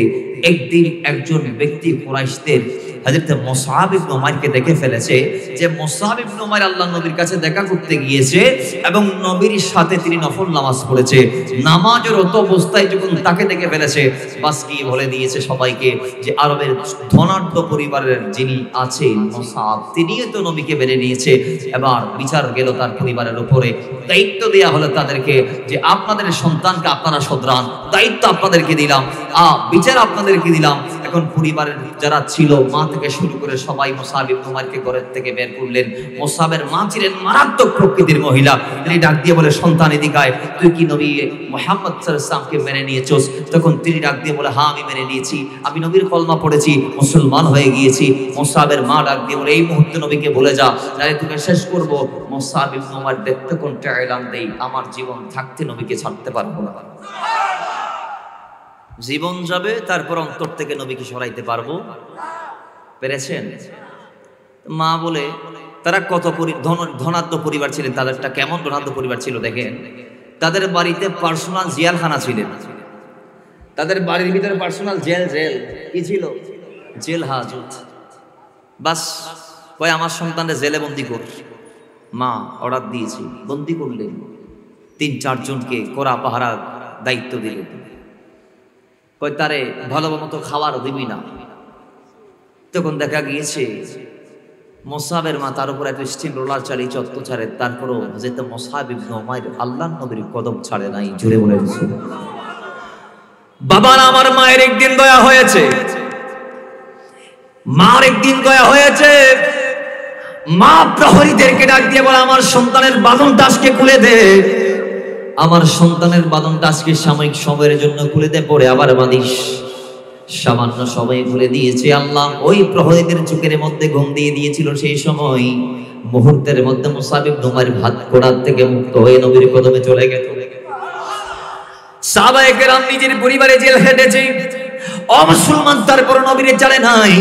একদিন একজন ব্যক্তি কুরাইশদের হযরত মুসআব ইবনে উমাইরকে দেখে ফেলেছে যে মুসআব ইবনে উমাইর আল্লাহর নবীর কাছে দেখা করতে গিয়েছে এবং নবীর সাথে তিনি নফল নামাজ পড়েছে। নামাজের রত অবস্থায় যখন তাকে দেখে ফেলেছে, বাস কি বলে দিয়েছে সবাইকে যে আরবের ধনাঢ্য পরিবারের যিনি আছেন মুসআব, তিনিও তো নবীকে মেনে নিয়েছে। এবার বিচার গেল তার পরিবারের উপরে। দায়িত্ব দেয়া হলো তাদেরকে যে আপনাদের সন্তানকে আপনারা শোধরান, দায়িত্ব আপনাদেরকে দিলাম, বিচার আপনাদেরকে দিলাম। এখন পরিবারের যারা ছিল, মা থেকে শুরু করে সবাই মুসআব ইবনে উমাইরকে ঘরের থেকে বের করলেন। মুসআবের মা ছিলেন মারাত্মক প্রকৃতির মহিলা। তিনি ডাক দিয়ে বলে, সন্তান এদিকায়, তুই কি নবী মুহাম্মদ সাল্লাল্লাহু আলাইহি ওয়াসাল্লামকে মেনে নিয়েছিস? তখন তিনি ডাক দিয়ে বলে, হ্যাঁ আমি মেনে নিয়েছি, আমি নবীর কলমা পড়েছি, মুসলমান হয়ে গিয়েছি। মুসআবের মা ডাক দিয়ে বলে, এই মুহূর্তে নবীকে বলে যা, তাহলে তোকে শেষ করব। মুসআব ইবনে উমাইর দেখতে কোনটা এলান দেই, আমার জীবন থাকতে নবীকে ছাড়তে পারবো না। জীবন যাবে, তারপর অন্তর থেকে নবীকে সরাইতে পারবো পেরেছেন? মা বলে, তারা কত ধনাঢ্য পরিবার ছিলেন, তাদেরটা কেমন ধনাঢ্য পরিবার ছিল দেখেন। তাদের বাড়িতে পার্সোনাল জেলখানা ছিলেন, তাদের বাড়ির ভিতরে পার্সোনাল জেল কি ছিল? জেল হাজত। বাস কয় আমার সন্তানকে জেলে বন্দি কর। মা অর্ডার দিয়েছি, বন্দি করলেন। ৩-৪ জনকে কড়া পাহারা দায়িত্ব দিলেন। কয় তারে ভালো মতো খাবার দিবি না। তখন দেখা গিয়েছে মুসআবের মা তার উপর একটা স্টিম রোলার চালিয়েছে অত্যাচারে, তারপরও হযরত মুসআব ইবনে উমাইর আল্লাহর নবীর কদম ছাড়ে নাই। জুড়ে বলে দিয়েছিল, বাবার আমার মায়ের একদিন দয়া হয়েছে, মার একদিন দয়া হয়েছে। মা প্রহরীদেরকে ডাক দিয়ে বলে, আমার সন্তানের বাঁধনটা আজকে খুলে দে, আমার সন্তানের বাঁধনটা আজকে সাময়িক সময়ের জন্য খুলে দে, পরে আবার বাঁধিস। সামান্য সময় খুলে দিয়েছে। আল্লাহ ওই প্রহরীদের চোখের মধ্যে ঘুম দিয়ে দিয়েছিল। সেই সময় মুহূর্তের মধ্যে মুসআব ইবনে উমাইর ভাত কোড়ার থেকে মুক্ত হয়ে নবীর কদমে চলে গেল। সাহাবায়ে কেরাম নিজের পরিবারে জেল হেঁটেছে, অমুসলমান তারপর নবীরে ছাড়ে নাই।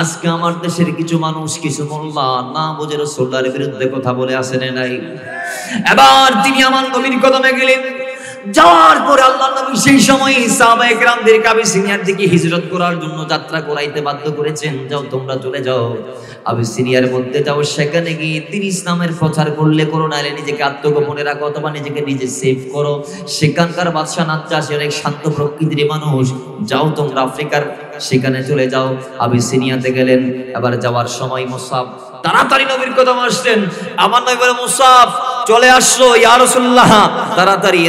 আজকে আমার দেশের কিছু মানুষ, কিছু মোল্লা না বুঝে রাসূলুল্লাহর বিরুদ্ধে কথা বলে আসেন নাই। এবার তিনি আমার নবীর কদমে গেলেন। যাওয়ার পরে আল্লাহর নবী সেই সময় সাহাবায়ে কেরামদের আবিসিনিয়ার দিকে হিজরত করার জন্য যাত্রা করাইতে বাধ্য করেছেন। যাও তোমরা চলে যাও আবিসিনিয়ার মধ্যে যাও, সেখানে গিয়ে তিনি ইসলামের প্রচার করলে করো, নাইলে নিজেকে আত্মগোপনে রাখো অথবা নিজেকে নিজে সেভ করো। সেখানকার বাদশা নাজ্জাশী অনেক শান্ত প্রকৃতির মানুষ, যাও তোমরা আফ্রিকার সেখানে চলে যাও। আবিসিনিয়াতে গেলেন। এবার যাওয়ার সময় মুসআব তাড়াতাড়ি নবীর কদম আসলেন। আমার নবী বলে, মুসআব চলে আসলো ইয়া রাসূলুল্লাহ, তাড়াতাড়ি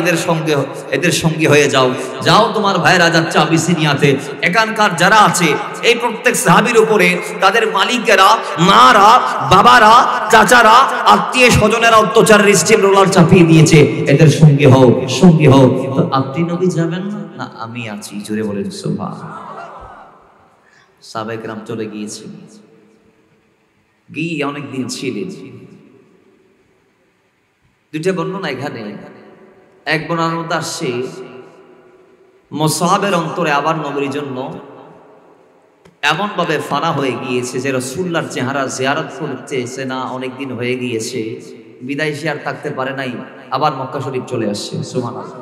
এদের সঙ্গী হয়ে যাও, যাও তোমার ভাইরা যাচ্ছে আবিসিনিয়াতে। এখানকার যারা আছে এই প্রত্যেক সাহাবীর উপরে তাদের মালিকেরা, মারা, বাবারা, চাচারা, আত্মীয় স্বজনেরা অত্যাচারের স্টিম রোলার চাপিয়ে দিয়েছে, এদের সঙ্গী হও, সঙ্গী হও। তো আপনি নবী যাবেন না? আমি আছি। জোরে বলেন সুবহানাল্লাহ। সাহাবায়ে কেরাম চলে গিয়েছে, গিয়ে অনেকদিন ছিলেন। দুইটা বর্ণনা এখানে। এক বর্ণনার মধ্যে আসছে মুসআবের অন্তরে আবার নবীর জন্য এমন ভাবে ফানা হয়ে গিয়েছে যে রাসূলুল্লাহর চেহারা জিয়ারত করতেছে না, অনেকদিন হয়ে গিয়েছে, বিদায় সে আর থাকতে পারে নাই, আবার মক্কা শরীফ চলে আসছে। সুবহানাল্লাহ।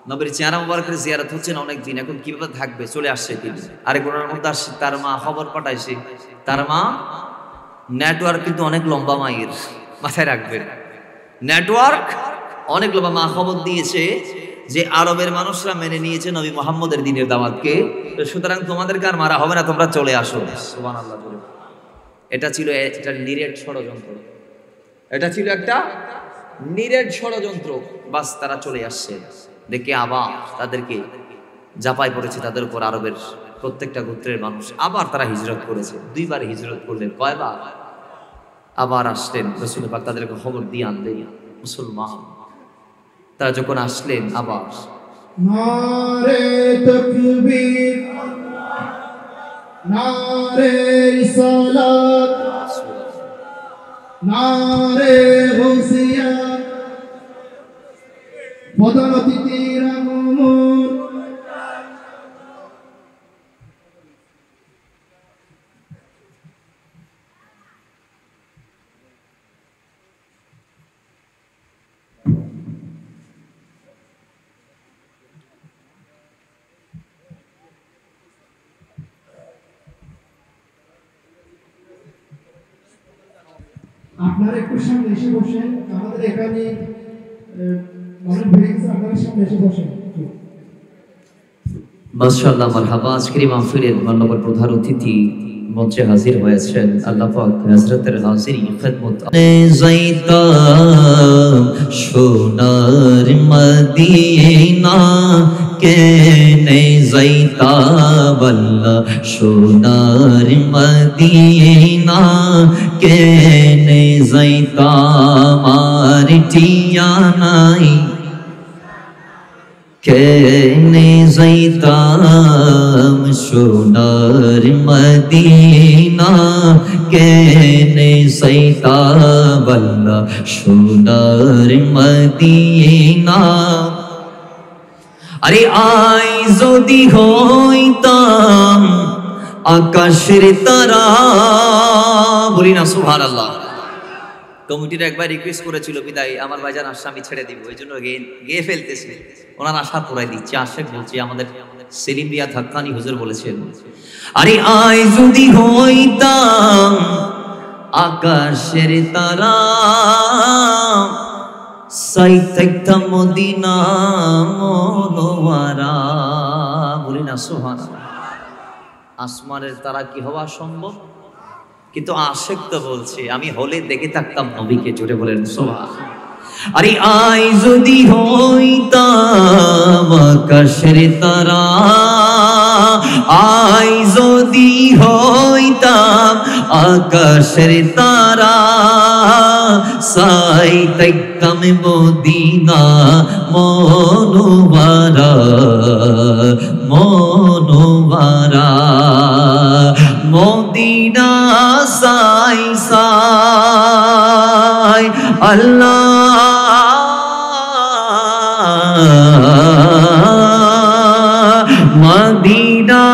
নবীর চেহারা মুবারকের জিয়ারত হচ্ছে না অনেকদিন, এখন কিভাবে থাকবে? চলে আসছে তিনি। আরেক বর্ণনার মধ্যে আসছে তার মা খবর পাঠাইছে। তার মা নেটওয়ার্ক কিন্তু অনেক লম্বা মায়ের, মাথায় রাখবেন, নেটওয়ার্ক অনেক লম্বা। মা খবর দিয়েছে যে আরবের মানুষরা মেনে নিয়েছে নবী মুহাম্মদের দ্বীনের দাওয়াতকে, সুতরাং তোমাদেরকে আর মারা হবে না, তোমরা চলে আসো। সুবহানাল্লাহ। এটা ছিল একটা নিরেট ষড়যন্ত্র, এটা ছিল একটা নিরেট ষড়যন্ত্র। বাস তারা চলে আসছে। দেখে আবার তাদেরকে জাপায় পড়েছে তাদের উপর আরবের প্রত্যেকটা গোত্রের মানুষ। আবার তারা হিজরত করেছে, 2 বার হিজরত করলেন। কয়বার? আবার আসলেন রাসূল পাক তাদেরকে খবর দিয়ে আনলেন মুসলমান। তারা যখন আসলেন আবার নারে তাকবীর, নারে সালাত, নারে গাউসিয়া, প্রধান অতিথির আগমন। আপনারা একটু সামনে এসে বসেন, আমাদের এখানে অনেক ভিড় আছে, আপনারা সামনে এসে বসেন। মাশাআল্লাহ, মারহাবা। আজকের এই মাহফিলের মাননীয় প্রধান অতিথি মঞ্চে হাজির হয়েছেন। আল্লাহ পাক হযরতের হাজিরি খিদমত যাইতাম সোনার মদিনা, কেনে যাইতাম আল্লাহ সোনার মদিনা, কেনে যাইতাম আর ঠিয়ানাই, কেনে যাইতাম সোনার মদিনা, কেনে যাইতাম আল্লাহ সোনার মদিনা। আরে আই যদি হইতাম আকাশের তারা, বলি না সুবহানাল্লাহ। কমিটির একবার রিকোয়েস্ট করেছিল বিদায় আমার ভাইজান আসছে আমি ছেড়ে দিব, এই জন্য গেয়ে ফেলতেছি। ওনার আশা পুরাই দিচ্ছে। আশেক বলছি, আমাদের সেলিম রিয়াদ হাক্কানি হুজুর বলেছেন, আরে আয় যদি হইতাম আকাশের তারা, সাইতাম মদিনা মনোয়ারা, বলি না সুবহানাল্লাহ। আসমানের তারা কি হওয়া সম্ভব? কিন্তু আশেক তো বলছে আমি হলে দেখে থাকতাম নবীকে। জোরে বলেন সুবহানাল্লাহ। আরে আই যদি হইতাম আকাশের তারা, আই যদি হইতাম আকাশের তারা, সাইতাম মদিনা মনোয়ারা মনোয়ারা, মদিনা সাই সাই আল্লাহ, মদিনা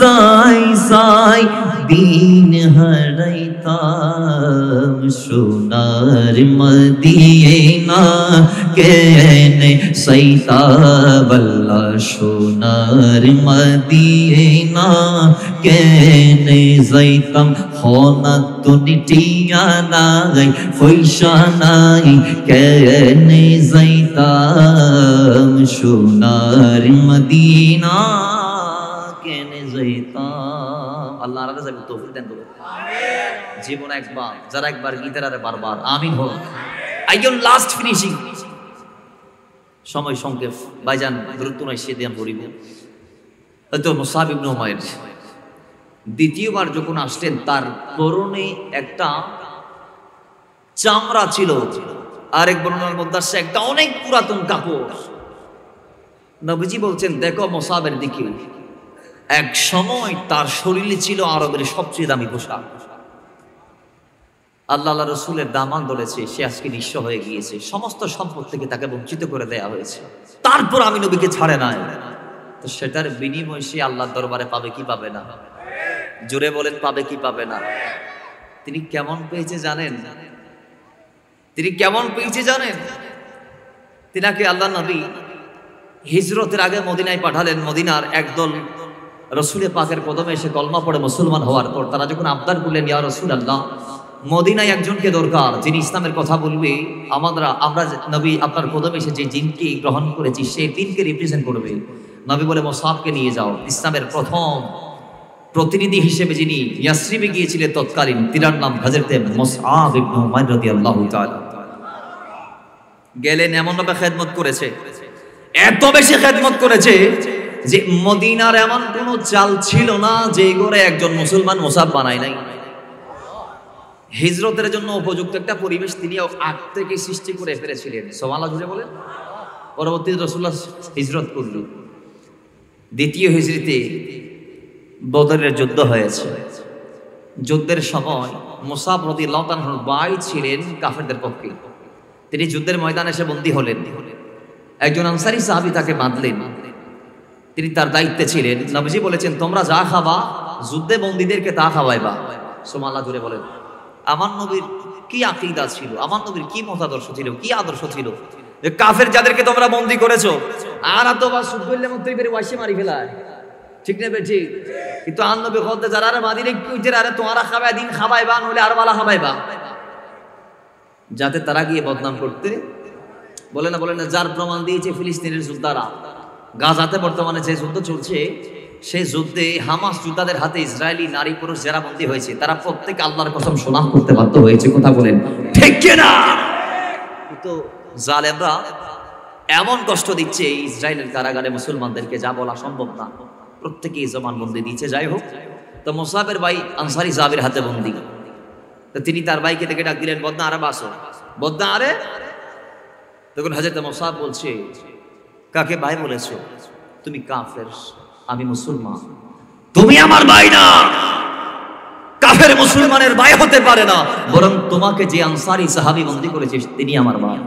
সাই সাই দিন হারাইতাম সোনার মদিনা, কেনে যাইতাম আল্লাহ সোনার মদিনা, কেনে যাইতাম হনাতুনি টিয়া নাই পয়সা নাই, কেনে যাইতাম সোনার মদিনা, কেনে যাইতাম। আল্লাহ আল্লাহ যাবে তৌফিক দান করুন। জীবন একবার, যারা একবার গীতার আরে বারবার আমিন হোক। আইজন লাস্ট ফিনিশিং, সময় সংক্ষেপ ভাইজান, গুরুত্ব নয় সে দিয়ে পড়িব। হয়তো মুসাব ইবনে উমাইর দ্বিতীয়বার যখন আসলেন তার পরনে একটা চামড়া ছিল, আরেক বর্ণনার মধ্যে আসছে একটা অনেক পুরাতন কাপড়। নবীজি বলছেন দেখো মুসাবের দিকে, এক সময় তার শরীরে ছিল আরবের সবচেয়ে দামি পোশাক। আল্লাহ রসুলের দামান ধরেছে, সে আজকে নিঃস্ব হয়ে গিয়েছে, সমস্ত সম্পদ থেকে তাকে বঞ্চিত করে দেয়া হয়েছে। তারপর আমি নবীকে ছাড়ে নাই, তো সেটার বিনিময় সে আল্লাহর দরবারে পাবে কি পাবে না? জোরে বলেন, পাবে কি পাবে না? তিনি কেমন পেয়েছে জানেন? তিনি কেমন পেয়েছে জানেন? তিনাকে আল্লাহ নবী হিজরতের আগে মদিনায় পাঠালেন। মদিনার একদল রসুলের পাকের কদমে এসে কলমা পড়ে মুসলমান হওয়ার পর তারা যখন আবদার করলেন, ইয়া রাসূলুল্লাহ, মদিনায় একজনকে দরকার যিনি ইসলামের কথা বলবে, আমরা নবী আপনার কদমে এসে যে দিনকে গ্রহণ করেছি সেই দিনকে রিপ্রেজেন্ট করবে। নবী বলে মুসাবকে নিয়ে যাও। ইসলামের প্রথম প্রতিনিধি হিসেবে যিনি ইয়াসরিবে গিয়েছিলেন তৎকালীন, তিনার নাম হযরতে মুসআব ইবনে উমাইর রাদিয়াল্লাহু তাআলা। গেলেন, এমন ভাবে খেদমত করেছে, এত বেশি খেদমত করেছে যে মদিনার এমন কোন চাল ছিল না যে ঘরে একজন মুসলমান মুসাব বানায় নাই। হিজরতের জন্য উপযুক্ত একটা পরিবেশ তিনি আগ থেকে সৃষ্টি করে ফেলেছিলেন। সুবহানাল্লাহ জুড়ে বলেন। পরবর্তীতে রাসূলুল্লাহ হিজরত করলেন। দ্বিতীয় হিজরিতে বদরের যুদ্ধ হয়েছে। যুদ্ধের সময় মুসাব রাদিয়াল্লাহু তাআলার ভাই ছিলেন কাফেরদের পক্ষে। তিনি যুদ্ধের ময়দানে এসে বন্দী হলেন। একজন আনসারী সাহাবী তাকে বাঁধলেন। তিনি তার দায়িত্বে ছিলেন। নবীজি বলেছেন, তোমরা যা খাবা যুদ্ধে বন্দীদেরকে তা খাওয়াইবা। সুবহানাল্লাহ জুড়ে বলেন। আমার নবীর কি আকীদা ছিল, আমার নবীর কি মতাদর্শ ছিল, কি আদর্শ ছিল যে কাফের যাদেরকে তোমরা বন্দী করেছো আর তো বা সুদ করলে মধ্যে বের ওয়াসি মারি ফেলায়, ঠিক না বেঠি? কিন্তু আন নবী খোদে যারা আরে মাদিনে কইতে আরে তোমরা খাবাই দিন খাবাইবা নলে আর বালা খাবাইবা, যাতে তারা গিয়ে বদনাম করতে বলে না। যার প্রমাণ দিয়েছে ফিলিস্তিনের যোদ্ধারা। গাজাতে বর্তমানে যে যুদ্ধ চলছে সেই যুদ্ধে হামাস যোদ্ধাদের হাতে ইসরায়েলি নারী পুরুষ যারা বন্দী হয়েছে তারা প্রত্যেক আল্লাহর কসম শোনান করতে বাধ্য হয়েছে। কথা বলেন ঠিক কিনা? কিন্তু জালেমরা এমন কষ্ট দিচ্ছে ইসরায়েলের কারাগারে মুসলমানদেরকে, যা বলা সম্ভব না। প্রত্যেকেই জবানবন্দি দিয়েছে। যাই হোক, তো মুসাবের ভাই আনসারী জাবের হাতে বন্দী। তো তিনি তার ভাইকে দেখে ডাক দিলেন, বদনা আরে বাসো, বদনা আরে। তখন হযরত মুসাব বলছে, কাকে ভাই বলেছো? তুমি কাফের, আমি মুসলমান। তুমি আমার ভাই না। কাফের মুসলমানের ভাই হতে পারে না, বরং তোমাকে যে আনসারী সাহাবী বন্দী করেছে তিনি আমার ভাই।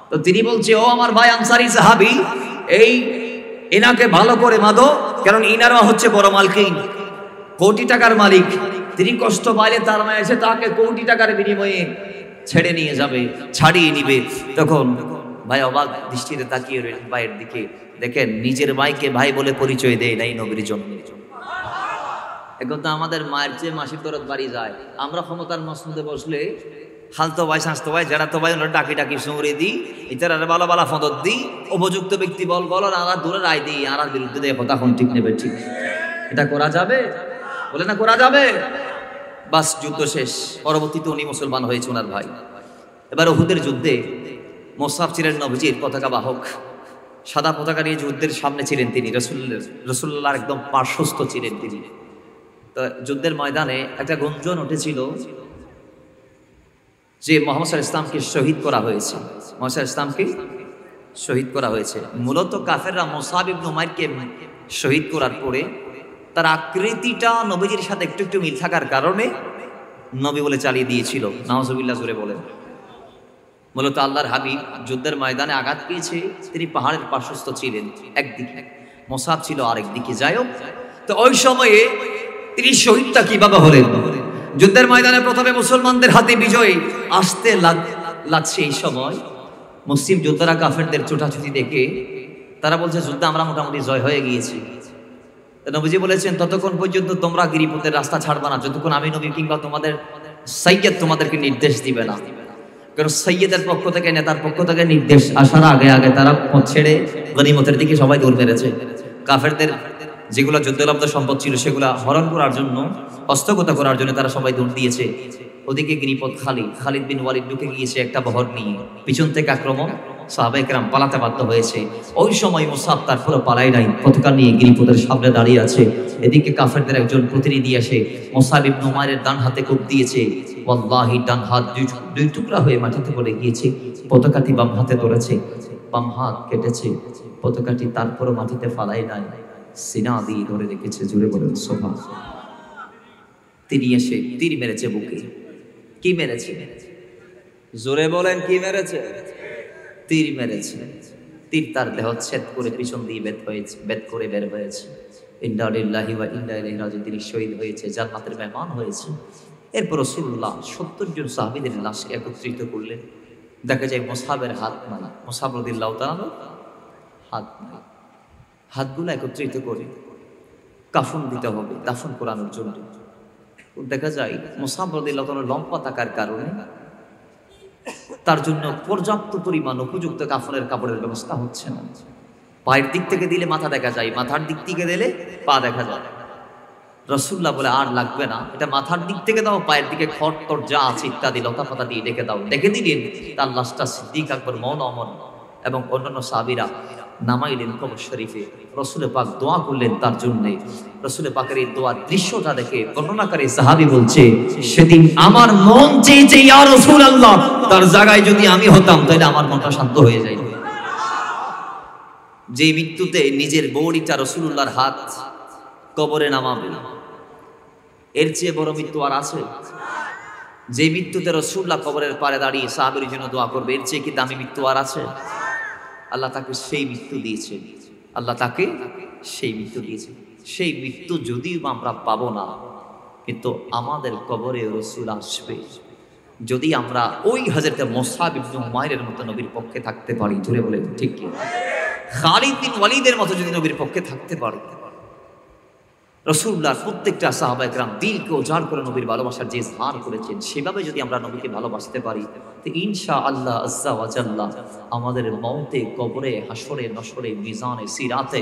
তো তিনি বলছে, ও আমার ভাই আনসারী সাহাবী, এই এনাকে ভালো করে মাদো, কারণ ইনারা হচ্ছে বড় মালকিন, কোটি টাকার মালিক। তিনি কষ্ট পাইলে তার মায় এসে তাকে কোটি টাকার বিনিময়ে ছেড়ে নিয়ে যাবে, ছাড়িয়ে নিবে। তখন ভাই অবাক দৃষ্টিতে তাকিয়ে রইলেন ভাইয়ের দিকে। দেখেন, নিজের ভাইকে ভাই বলে পরিচয় দেয় নাই নবীর জন্য। এখন তো আমাদের মায়ের চেয়ে মাসির দরদ বাড়ি যায়। আমরা ক্ষমতার মসনদে বসলে হালতো ভাই, স্বাস্থ্য ভাই, যারা তো ভাই ওনারা ডাকি ডাকি সঙ্গে দিই, ইতারা বালা বালা ফদত দিই, উপযুক্ত ব্যক্তি বল বল আর দূরে রায় দিই, আর বিরুদ্ধে দেয় কথা কোন ঠিক নেবে। ঠিক এটা করা যাবে? বলে না করা যাবে। বাস যুদ্ধ শেষ। পরবর্তীতে উনি মুসলমান হয়েছে ওনার ভাই। এবার উহুদের যুদ্ধে মুসাব ছিলেন নবীজির পতাকা বাহক। সাদা পতাকা নিয়ে যুদ্ধের সামনে ছিলেন তিনি। রাসূলুল্লাহর একদম পার্শ্বস্থ ছিলেন তিনি। তো যুদ্ধের ময়দানে একটা গুঞ্জন উঠেছিল যে মুহাম্মদ সাল্লাল্লাহু আলাইহি ওয়াসাল্লামকে শহীদ করা হয়েছে। মুহাম্মদ সাল্লাল্লাহু আলাইহি ওয়াসাল্লামকে শহীদ করা হয়েছে। মূলত কাফেররা মুসাব ইবনে উমাইরকে শহীদ করার পরে তার আকৃতিটা নবীজির সাথে একটু একটু মিল থাকার কারণে নবী বলে চালিয়ে দিয়েছিল। নাউজুবিল্লাহ জোরে বলেন। মূলত আল্লাহর হাবিব যুদ্ধের ময়দানে আঘাত পেয়েছে, তিনি পাহাড়ের পার্শ্বস্থ ছিলেন একদিকে, মুসাব ছিল আরেক দিকে। যাই হোক, তো ওই সময়ে তিনি শহীদটা কিভাবে হলেন? যুদ্ধের ময়দানে প্রথমে মুসলমানদের হাতে বিজয় আসতে লাগছে। এই সময় মুসলিম যোদ্ধারা কাফেরদের ছোটাছুটি দেখে তারা বলছে, যুদ্ধে আমরা মোটামুটি জয় হয়ে গিয়েছি। নবীজি বলেছেন, ততক্ষণ পর্যন্ত তোমরা গিরিপথের রাস্তা ছাড়বা না, যতক্ষণ আমি নবী কিংবা তোমাদের সাইয়্যিদ তোমাদেরকে নির্দেশ দিবে না। কারণ সাইয়্যিদের পক্ষ থেকে, নেতার পক্ষ থেকে নির্দেশ আসার আগে আগে তারা পথ ছেড়ে গনিমতের দিকে সবাই দৌড় মেরেছে। কাফেরদের যেগুলো যুদ্ধলব্ধ সম্পদ ছিল সেগুলো হরণ করার জন্য, হস্তগত করার জন্য তারা সবাই দৌড় দিয়েছে। ওদিকে গিরিপথ খালি। খালিদ বিন ওয়ালিদ ঢুকে গিয়েছে একটা বহর নিয়ে। পিছন থেকে আক্রমণ, সাহাবায়ে কেরাম পালাতে বাধ্য হয়েছে। ওই সময় মুসাব তার পুরো পালাই নাই, পতাকা নিয়ে গিরিপথের সামনে দাঁড়িয়ে আছে। এদিকে কাফেরদের একজন প্রতিনিধি এসে মুসাব ইবনে উমাইরের ডান হাতে কোপ দিয়েছে। ওয়াল্লাহি ডান হাত দুই টুকরা হয়ে মাটিতে পড়ে গিয়েছে। পতাকাটি বাম হাতে ধরেছে, বাম হাত কেটেছে। পতাকাটি তারপরও মাটিতে ফালাই নাই, সিনা দিয়ে ধরে রেখেছে। জোরে বলেন সুবহানাল্লাহ। তিনি এসে তীর মেরেছে বুকে। কি মেরেছে? জোরে বলেন, কি মেরেছে? তীর মেরেছে। তীর তার দেহ ছেদ করে পিছন দিয়ে বেদ করে বের হয়েছে। ইন্না লিল্লাহি ওয়া ইন্না ইলাইহি রাজিউন। তিনি শহীদ হয়েছে, জান্নাতের মেহমান হয়েছে। এরপর রাসূলুল্লাহ 70 জন সাহাবীদের লাশকে একত্রিত করলেন। দেখা যায় মুসাবের হাত নাই, মুসাব রাদিয়াল্লাহু তাআলা হাত নাই। হাতগুলো একত্রিত করে কাফন দিতে হবে, দাফন করানোর জন্য। দেখা যায় মুসাব রাদিয়াল্লাহু তাআলা লম্বা থাকার কারণে তার জন্য পর্যাপ্ত পরিমাণ উপযুক্ত কাফনের কাপড়ের ব্যবস্থা হচ্ছে না। পায়ের দিক থেকে দিলে মাথা দেখা যায়, মাথার দিক থেকে দিলে পা দেখা যায়। রাসূলুল্লাহ বলে, আর লাগবে না, এটা মাথার দিক থেকে দাও, পায়ের দিকে খড় টড় যা আছে ইত্যাদি লতা পাতা দিয়ে ডেকে দাও। ডেকে দিলেন। তার লাশটা সিদ্দিক আকবর মৌন অমর এবং অন্যান্য সাহাবীরা নামাইলেন কবর শরীফে। রাসূল পাক দোয়া করলেন তার জন্য। রাসূল পাকের এই দোয়ার দৃশ্যটা দেখে বর্ণনাকারী সাহাবী বলছে, সেদিন আমার মন চেয়েছে ইয়া রাসূলুল্লাহ, তার জায়গায় যদি আমি হতাম তাহলে আমার মনটা শান্ত হয়ে যায়। যে মৃত্যুতে নিজের বউরিটা রাসূলুল্লাহর হাত কবরে নামাবে, এর চেয়ে বড় মৃত্যু আর আছে? যে মৃত্যুতে রাসূলুল্লাহ কবরের পারে দাঁড়িয়ে সাহাবীর জন্য দোয়া করবে, এর চেয়ে কি দামি মৃত্যু আর আছে? আল্লাহ তাকে সেই মৃত্যু দিয়েছে। আল্লাহ তাকে সেই মৃত্যু দিয়েছে। সেই মৃত্যু যদিও আমরা পাবো না, কিন্তু আমাদের কবরে রাসূল আসবে। যদি আমরা ওই হযরত মুসআব ইবনে উমাইরের মতো নবীর পক্ষে থাকতে পারি, জোরে বলে ঠিক কি? খালিদ বিন ওয়ালিদের মতো যদি নবীর পক্ষে থাকতে পারি, রাসূলুল্লাহর প্রত্যেকটা সাহাবায়ে কেরাম দিলকে উজাড় করে নবীর ভালোবাসার যে ইজহার করেছেন, সেভাবে যদি আমরা নবীকে ভালোবাসতে পারি, তো ইনশাআল্লাহ আজ্জা ওয়া জাল্লা আমাদের মওতে, কবরে, হাসরে, নসরে, মিজানে, সিরাতে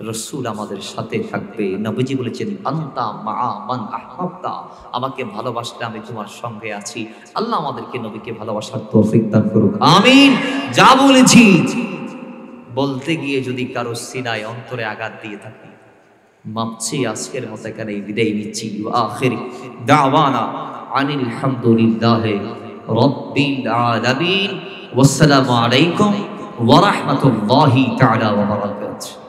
রাসূল আমাদের সাথে থাকবে। নবীজি বলেছেন, আনতা মা মান আহবাবতা, আমাকে ভালোবাসলে আমি তোমার সঙ্গে আছি। আল্লাহ আমাদেরকে নবীকে ভালোবাসার তৌফিক দান করুক, আমিন। যা বলেছি বলতে গিয়ে যদি কারো সিনায় অন্তরে আঘাত দিয়ে থাকি, মাপছি আজকের মতো এখানে বিদায় নিচ্ছি। আখির দাওয়ানা আনিল হামদুলিল্লাহি রাব্বিল আলামিন। ওয়াসসালামু আলাইকুম ওয়া রাহমাতুল্লাহি তাআলা ওয়া বারাকাতুহু।